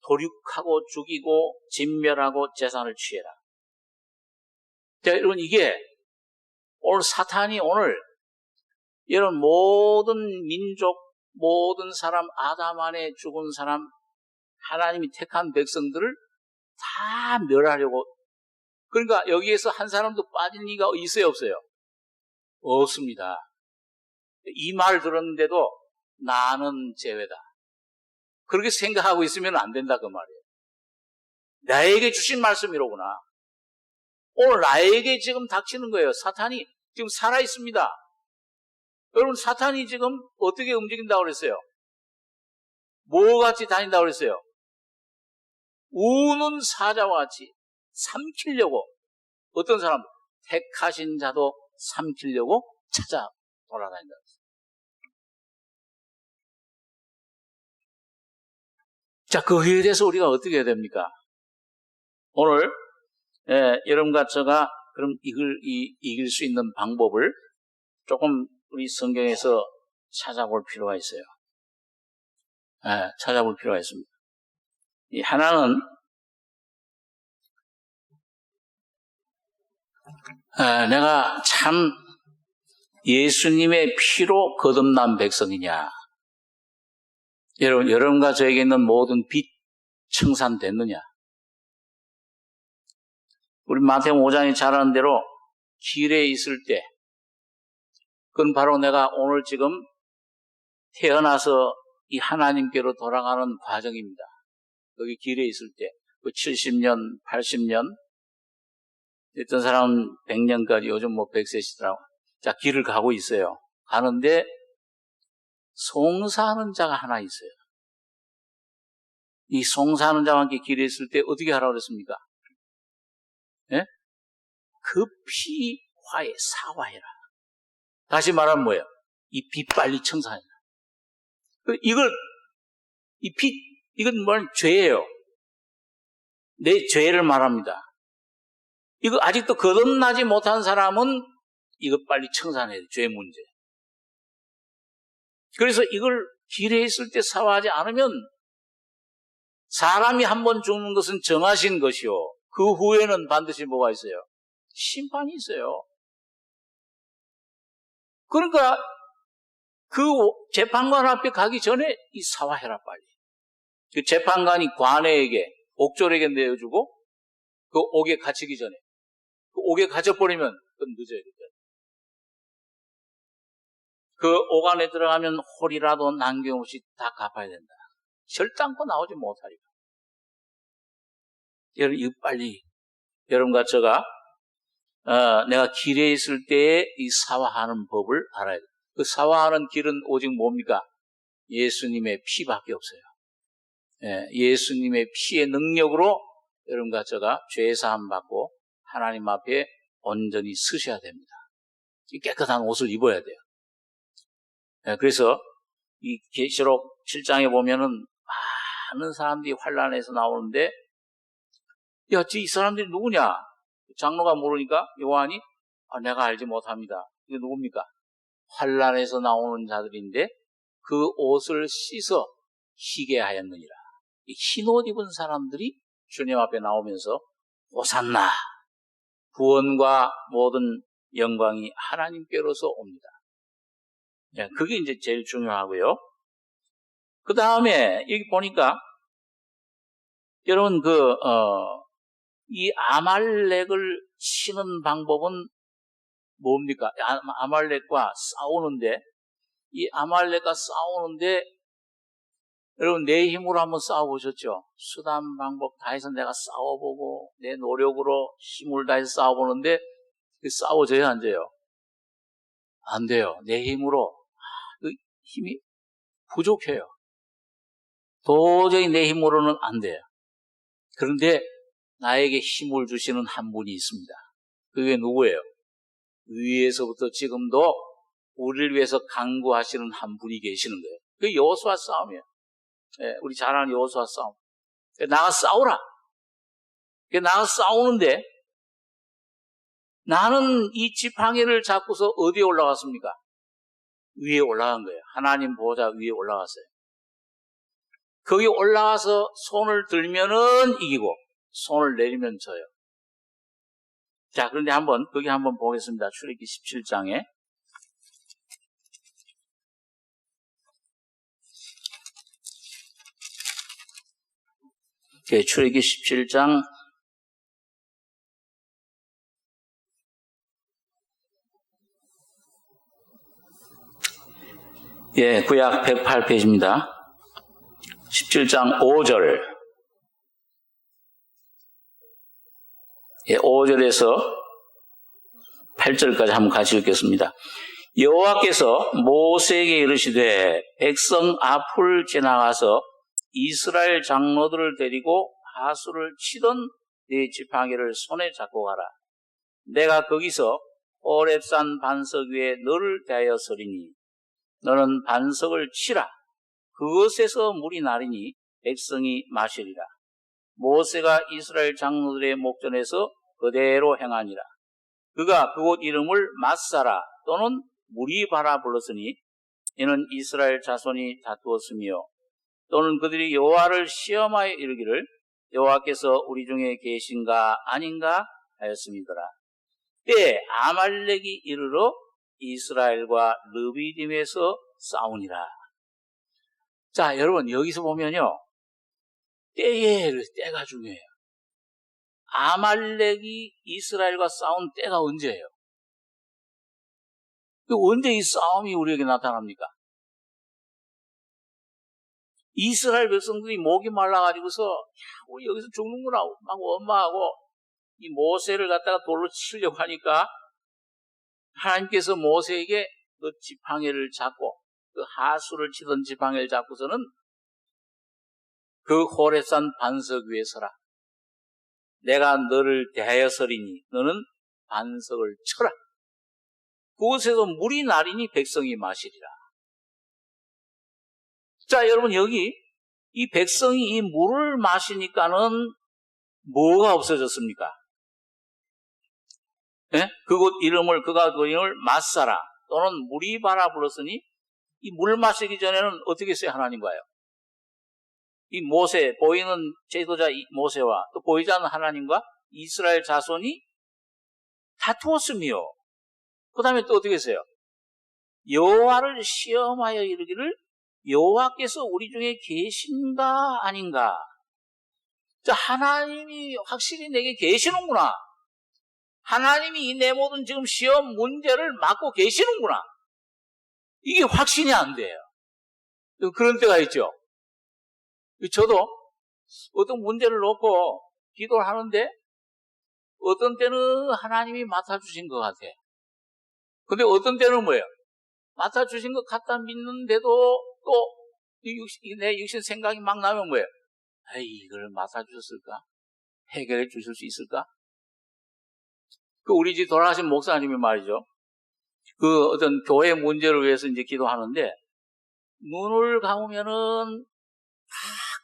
도륙하고 죽이고 진멸하고 재산을 취해라. 자, 여러분, 이게 오늘 사탄이 이런 모든 민족, 모든 사람, 아담 안에 죽은 사람, 하나님이 택한 백성들을 다 멸하려고. 그러니까 여기에서 한 사람도 빠질 리가 있어요, 없어요? 없습니다. 이 말 들었는데도 나는 제외다. 그렇게 생각하고 있으면 안 된다, 그 말이에요. 나에게 주신 말씀이로구나. 오늘 나에게 지금 닥치는 거예요. 사탄이 지금 살아있습니다. 여러분, 사탄이 지금 어떻게 움직인다고 그랬어요? 뭐같이 다닌다고 그랬어요? 우는 사자와 같이 삼키려고. 어떤 사람? 택하신 자도 삼키려고 찾아 돌아다닌다. 자, 그에 대해서 우리가 어떻게 해야 됩니까? 오늘 여러분과 제가 그럼 이길 수 있는 방법을 조금 우리 성경에서 찾아볼 필요가 있어요. 찾아볼 필요가 있습니다. 이 하나는 내가 참 예수님의 피로 거듭난 백성이냐? 여러분과 저에게 있는 모든 빚 청산됐느냐? 우리 마태복음 5장에 잘 아는 대로 길에 있을 때, 그건 바로 내가 오늘 지금 태어나서 이 하나님께로 돌아가는 과정입니다. 여기 길에 있을 때, 그 70년, 80년, 어떤 사람은 100년까지, 요즘 100세시더라고. 자, 길을 가고 있어요. 가는데 송사하는 자가 하나 있어요. 이 송사하는 자와 함께 길에 있을 때 어떻게 하라고 그랬습니까? 예? 급히 사화해라. 다시 말하면 뭐예요? 이 빚 빨리 청산해라. 이건 뭐냐면 죄예요. 내 죄를 말합니다. 이거 아직도 거듭나지 못한 사람은 이거 빨리 청산해야 돼요. 죄 문제. 그래서 이걸 길에 있을 때 사화하지 않으면 사람이 한 번 죽는 것은 정하신 것이요. 그 후에는 반드시 뭐가 있어요? 심판이 있어요. 그러니까 그 재판관 앞에 가기 전에 이 사화해라 빨리. 그 재판관이 관에게, 옥졸에게 내어주고 그 옥에 갇히기 전에, 그 옥에 갇혀버리면 그건 늦어요. 그 옥 안에 들어가면 홀이라도 남김없이 다 갚아야 된다. 절단코 나오지 못하리라. 여러분, 이거 빨리, 여러분과 제가, 내가 길에 있을 때에 이 사화하는 법을 알아야 돼요. 그 사화하는 길은 오직 뭡니까? 예수님의 피밖에 없어요. 예수님의 피의 능력으로 여러분과 제가 죄사함 받고 하나님 앞에 온전히 서셔야 됩니다. 깨끗한 옷을 입어야 돼요. 그래서 이 계시록 7장에 보면은 많은 사람들이 환란에서 나오는데, 야, 이 사람들이 누구냐? 장로가 물으니까 요한이, 내가 알지 못합니다. 이게 누굽니까? 환란에서 나오는 자들인데 그 옷을 씻어 희게 하였느니라. 이 흰 옷 입은 사람들이 주님 앞에 나오면서 호산나, 구원과 모든 영광이 하나님께로서 옵니다. 그게 이제 제일 중요하고요. 그 다음에 여기 보니까 여러분 이 아말렉을 치는 방법은 뭡니까? 아말렉과 싸우는데, 이 아말렉과 싸우는데 여러분 내 힘으로 한번 싸워보셨죠? 수단 방법 다 해서 내가 싸워보고 내 노력으로 힘을 다해서 싸워보는데 싸워져요, 안 돼요? 안 돼요. 내 힘으로 그 힘이 부족해요. 도저히 내 힘으로는 안 돼요. 그런데 나에게 힘을 주시는 한 분이 있습니다. 그게 누구예요? 위에서부터 지금도 우리를 위해서 강구하시는 한 분이 계시는 거예요. 그게 여호수아 싸움이에요. 우리 잘 아는 여호수아 싸움. 나가 싸우라. 나가 싸우는데 나는 이 지팡이를 잡고서 어디에 올라갔습니까? 위에 올라간 거예요. 하나님 보좌 위에 올라갔어요. 거기 올라가서 손을 들면은 이기고 손을 내리면 져요. 자, 그런데 거기 한번 보겠습니다. 출애굽기 17장에. 출애굽기 17장 구약 108페이지입니다. 17장 5절. 5절에서 8절까지 한번 같이 읽겠습니다. 여호와께서 모세에게 이르시되 백성 앞을 지나가서 이스라엘 장로들을 데리고 하수를 치던 네 지팡이를 손에 잡고 가라. 내가 거기서 호렙산 반석 위에 너를 대하여 서리니 너는 반석을 치라. 그것에서 물이 나리니 백성이 마시리라. 모세가 이스라엘 장로들의 목전에서 그대로 행하니라. 그가 그곳 이름을 마사라 또는 무리바라 불렀으니 이는 이스라엘 자손이 다투었으며 또는 그들이 여호와를 시험하여 이르기를 여호와께서 우리 중에 계신가 아닌가 하였음이더라. 때에 아말렉이 이르러 이스라엘과 르비딤에서 싸우니라. 자, 여러분 여기서 보면요, 때가 중요해요. 아말렉이 이스라엘과 싸운 때가 언제예요? 언제 이 싸움이 우리에게 나타납니까? 이스라엘 백성들이 목이 말라가지고서 우리 여기서 죽는구나 막 원망하고 이 모세를 갖다가 돌로 치려고 하니까 하나님께서 모세에게 그 지팡이를 잡고 그 하수를 치던 지팡이를 잡고서는 그 호렙산 반석 위에 서라. 내가 너를 대하여 서리니 너는 반석을 쳐라. 그곳에서 물이 나리니 백성이 마시리라. 자, 여러분 여기 이 백성이 이 물을 마시니까는 뭐가 없어졌습니까? 그곳 이름을 그가 그 이름을 마사라 또는 무리바라 불렀으니 이 물 마시기 전에는 어떻게 했어요? 하나님과요. 이 모세, 보이는 제도자 모세와 또 보이지 않는 하나님과 이스라엘 자손이 다투었으며 그 다음에 또 어떻게 했어요? 여호와를 시험하여 이르기를 여호와께서 우리 중에 계신가 아닌가? 자, 하나님이 확실히 내게 계시는구나. 하나님이 내 모든 지금 시험 문제를 맡고 계시는구나. 이게 확신이 안 돼요. 그런 때가 있죠. 저도 어떤 문제를 놓고 기도를 하는데 어떤 때는 하나님이 맡아주신 것 같아. 근데 어떤 때는 뭐예요? 맡아주신 것 같다 믿는데도 또 내 육신 생각이 막 나면 뭐예요? 아이, 이걸 맡아주셨을까? 해결해 주실 수 있을까? 그 우리 집 돌아가신 목사님이 말이죠. 그 어떤 교회 문제를 위해서 이제 기도하는데 눈을 감으면은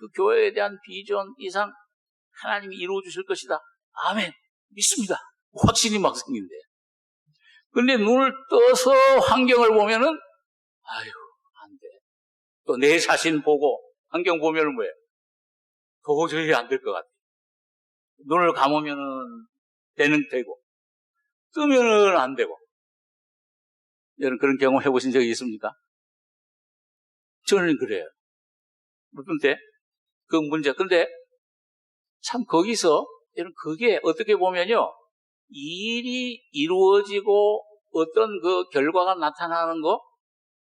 그 교회에 대한 비전 이상 하나님이 이루어 주실 것이다. 아멘. 믿습니다. 확신이 막 생긴대. 근데 눈을 떠서 환경을 보면은 아유, 안 돼. 또 내 자신 보고 환경 보면은 뭐예요? 도저히 안 될 것 같아. 눈을 감으면은 되고 뜨면은 안 되고. 여러분 그런 경험 해보신 적이 있습니까? 저는 그래요. 어떤 때 그 문제. 근데 참 거기서 여러분 그게 어떻게 보면요, 일이 이루어지고 어떤 그 결과가 나타나는 거,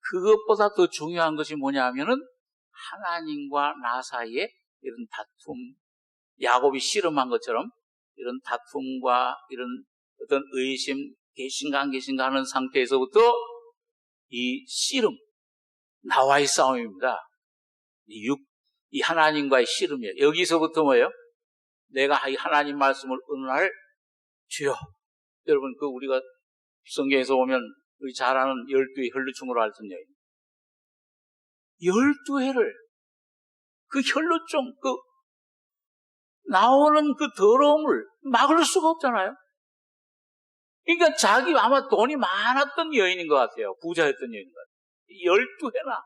그것보다 더 중요한 것이 뭐냐 하면은 하나님과 나 사이에 이런 다툼, 야곱이 씨름한 것처럼 이런 다툼과 이런 어떤 의심, 계신가 안 계신가 하는 상태에서부터 이 씨름, 나와의 싸움입니다. 이 하나님과의 씨름이에요. 여기서부터 뭐예요? 내가 이 하나님 말씀을 어느 날 주여, 여러분 그 우리가 성경에서 보면 우리 잘 아는 12회 혈루충으로 앓던 여인, 12회를 그 혈루충, 그 나오는 그 더러움을 막을 수가 없잖아요. 그러니까 자기 아마 돈이 많았던 여인인 것 같아요. 부자였던 여인인 것 같아요. 12회나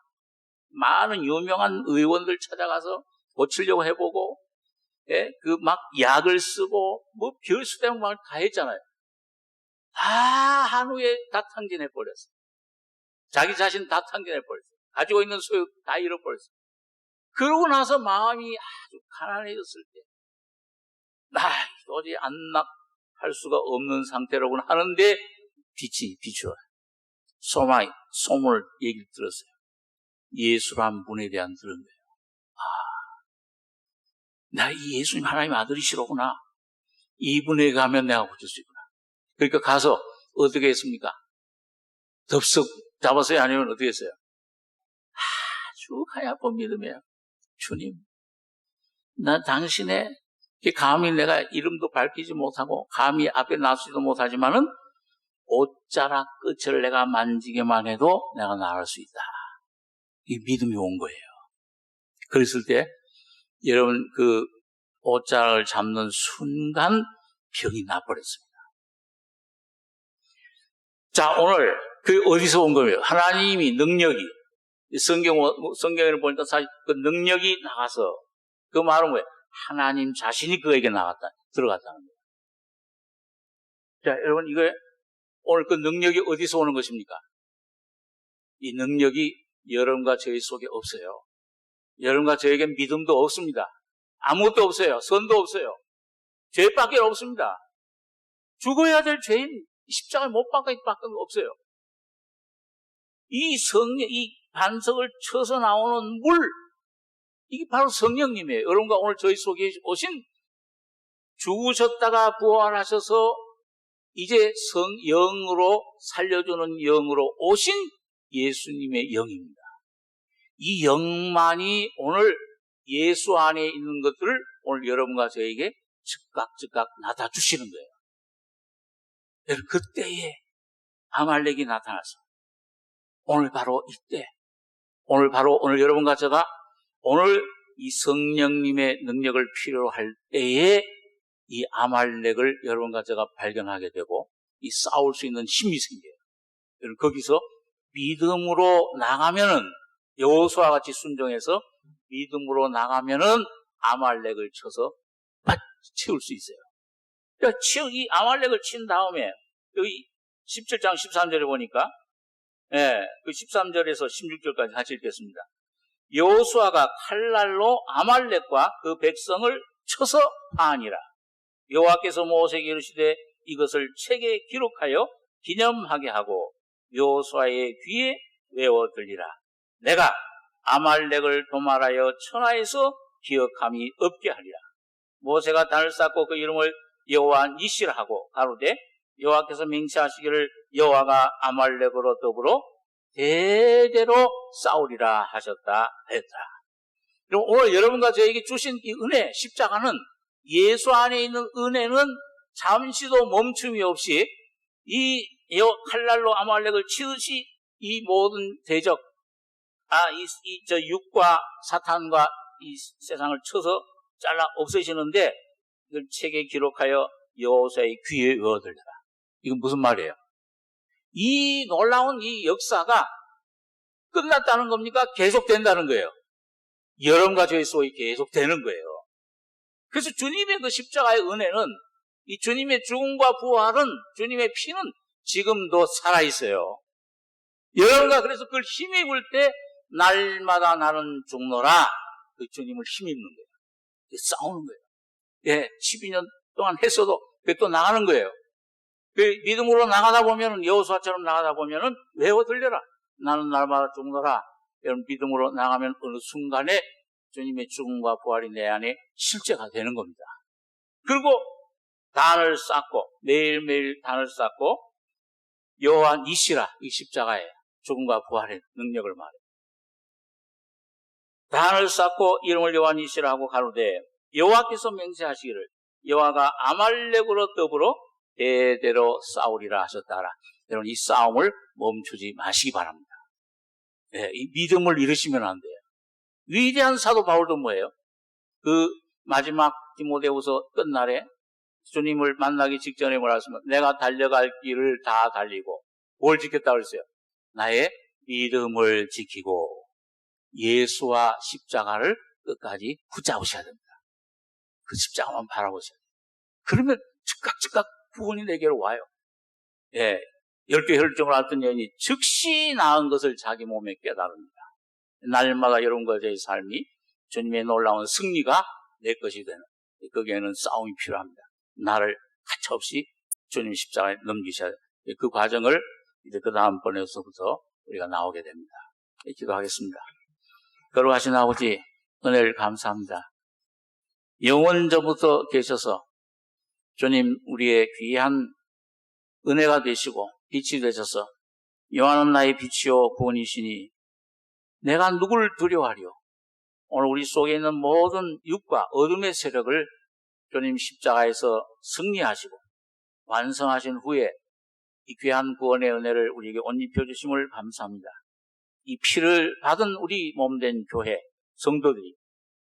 많은 유명한 의원들 찾아가서 고치려고 해보고, 예? 그 막 약을 쓰고 뭐 별수대면 막 다 했잖아요. 다 한 후에 다 탕진해버렸어요. 자기 자신 다 탕진해버렸어요. 가지고 있는 소유 다 잃어버렸어요. 그러고 나서 마음이 아주 가난해졌을 때, 도저히 안락할 수가 없는 상태라고는 하는데 빛이 비추어요. 소문을 얘기를 들었어요. 예수란 분에 대한 들은 거예요. 나 이 예수님 하나님 아들이시로구나. 이분에 가면 내가 고칠 수 있구나. 그러니까 가서 어떻게 했습니까? 덥석 잡았어요? 아니면 어떻게 했어요? 아주 가야쁜 믿음이에요. 주님, 나 당신의 감히 내가 이름도 밝히지 못하고 감히 앞에 나서지도 못하지만은 옷자락 끝을 내가 만지기만 해도 내가 나을 수 있다. 이 믿음이 온 거예요. 그랬을 때 여러분 그 옷자락을 잡는 순간 병이 나버렸습니다. 자, 오늘 그 어디서 온 거예요? 하나님이 능력이, 성경을 보니까 사실 그 능력이 나가서, 그 말은 뭐예요? 하나님 자신이 그에게 들어갔다는 거예요. 자, 여러분 이거 오늘 그 능력이 어디서 오는 것입니까? 이 능력이 여러분과 저희 속에 없어요. 여러분과 저에겐 믿음도 없습니다. 아무것도 없어요. 선도 없어요. 죄밖에 없습니다. 죽어야 될 죄인 십자가에 못 박을 밖에 없어요. 이 반석을 쳐서 나오는 물, 이게 바로 성령님이에요. 여러분과 오늘 저희 속에 오신, 죽으셨다가 부활하셔서 이제 영으로 살려주는 영으로 오신 예수님의 영입니다. 이 영만이 오늘 예수 안에 있는 것들을 오늘 여러분과 저에게 즉각 나타주시는 거예요. 여러분 그때에 아말렉이 나타나서 오늘 바로 이때, 오늘 여러분과 제가 오늘 이 성령님의 능력을 필요로 할 때에 이 아말렉을 여러분과 제가 발견하게 되고 이 싸울 수 있는 힘이 생겨요. 여러분 거기서 믿음으로 나가면은, 여호수아와 같이 순종해서 믿음으로 나가면은 아말렉을 쳐서 채울 수 있어요. 그러니까 이 아말렉을 친 다음에 여기 17장 13절에 보니까, 그 13절에서 16절까지 같이 읽겠습니다. 여호수아가 칼날로 아말렉과 그 백성을 쳐서 파하니라. 여호와께서 모세에게 이르시되 이것을 책에 기록하여 기념하게 하고 여호수아의 귀에 외워 들리라. 내가 아말렉을 도말하여 천하에서 기억함이 없게 하리라. 모세가 단을 쌓고 그 이름을 여호와 니시라 하고 가로되 여호와께서 맹세하시기를 여호와가 아말렉으로 더불어 대대로 싸우리라 하셨다 했다. 그럼 오늘 여러분과 저에게 주신 이 은혜, 십자가는 예수 안에 있는 은혜는 잠시도 멈춤이 없이 이 칼날로 아말렉을 치듯이 이 모든 대적, 저 육과 사탄과 이 세상을 쳐서 잘라 없애시는데 이걸 책에 기록하여 여호수아의 귀에 외워들려라. 이건 무슨 말이에요? 이 놀라운 이 역사가 끝났다는 겁니까? 계속된다는 거예요. 여러분과 저희 속에 계속되는 거예요. 그래서 주님의 그 십자가의 은혜는, 이 주님의 죽음과 부활은, 주님의 피는 지금도 살아있어요. 여러분과 그래서 그걸 힘입을 때 날마다 나는 죽노라, 그 주님을 힘입는 거예요. 싸우는 거예요. 예, 12년 동안 했어도 그게 또 나가는 거예요. 그 믿음으로 나가다 보면은, 여호수아처럼 나가다 보면은 외워 들려라. 나는 날마다 죽노라. 여러분, 믿음으로 나가면 어느 순간에 주님의 죽음과 부활이 내 안에 실제가 되는 겁니다. 그리고 단을 쌓고, 매일매일 단을 쌓고, 여호와 니시라, 이 십자가에 죽음과 부활의 능력을 말해요. 단을 쌓고 이름을 여호와 니시라 하고 가로되 여호와께서 맹세하시기를 여호와가 아말렉으로 더불어 대대로 싸우리라 하셨다라. 여러분, 이 싸움을 멈추지 마시기 바랍니다. 네, 이 믿음을 잃으시면 안 돼요. 위대한 사도 바울도 뭐예요? 그 마지막 디모데후서 끝날에 주님을 만나기 직전에 뭐라 했으면 내가 달려갈 길을 다 달리고 뭘 지켰다고 그랬어요? 나의 믿음을 지키고 예수와 십자가를 끝까지 붙잡으셔야 됩니다. 그 십자가만 바라보셔야 돼요. 그러면 즉각 구원이 내게로 와요. 예, 10개 혈증을 앓던 여인이 즉시 나은 것을 자기 몸에 깨달습니다. 날마다 여러분과 저의 삶이 주님의 놀라운 승리가 내 것이 되는, 거기에는 싸움이 필요합니다. 나를 가차없이 주님 십자가에 넘기셔야 돼요. 그 과정을 이제 그 다음번에서부터 우리가 나오게 됩니다. 기도하겠습니다. 거룩하신 아버지, 은혜를 감사합니다. 영원전부터 계셔서 주님 우리의 귀한 은혜가 되시고 빛이 되셔서 영원한 나의 빛이요 구원이시니 내가 누구를 두려워하리요? 오늘 우리 속에 있는 모든 육과 어둠의 세력을 주님 십자가에서 승리하시고 완성하신 후에 이 귀한 구원의 은혜를 우리에게 옷 입혀주심을 감사합니다. 이 피를 받은 우리 몸된 교회 성도들이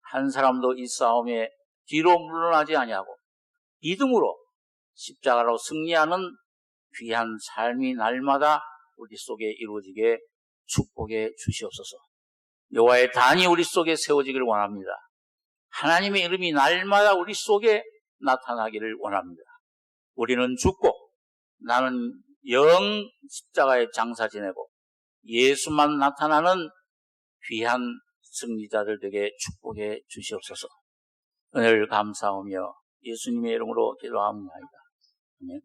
한 사람도 이 싸움에 뒤로 물러나지 아니하고 믿음으로 십자가로 승리하는 귀한 삶이 날마다 우리 속에 이루어지게 축복해 주시옵소서. 여호와의 단이 우리 속에 세워지기를 원합니다. 하나님의 이름이 날마다 우리 속에 나타나기를 원합니다. 우리는 죽고 나는 영 십자가에 장사 지내고 예수만 나타나는 귀한 승리자들 되게 축복해 주시옵소서. 은혜를 감사하며 예수님의 이름으로 기도합니다. 아멘.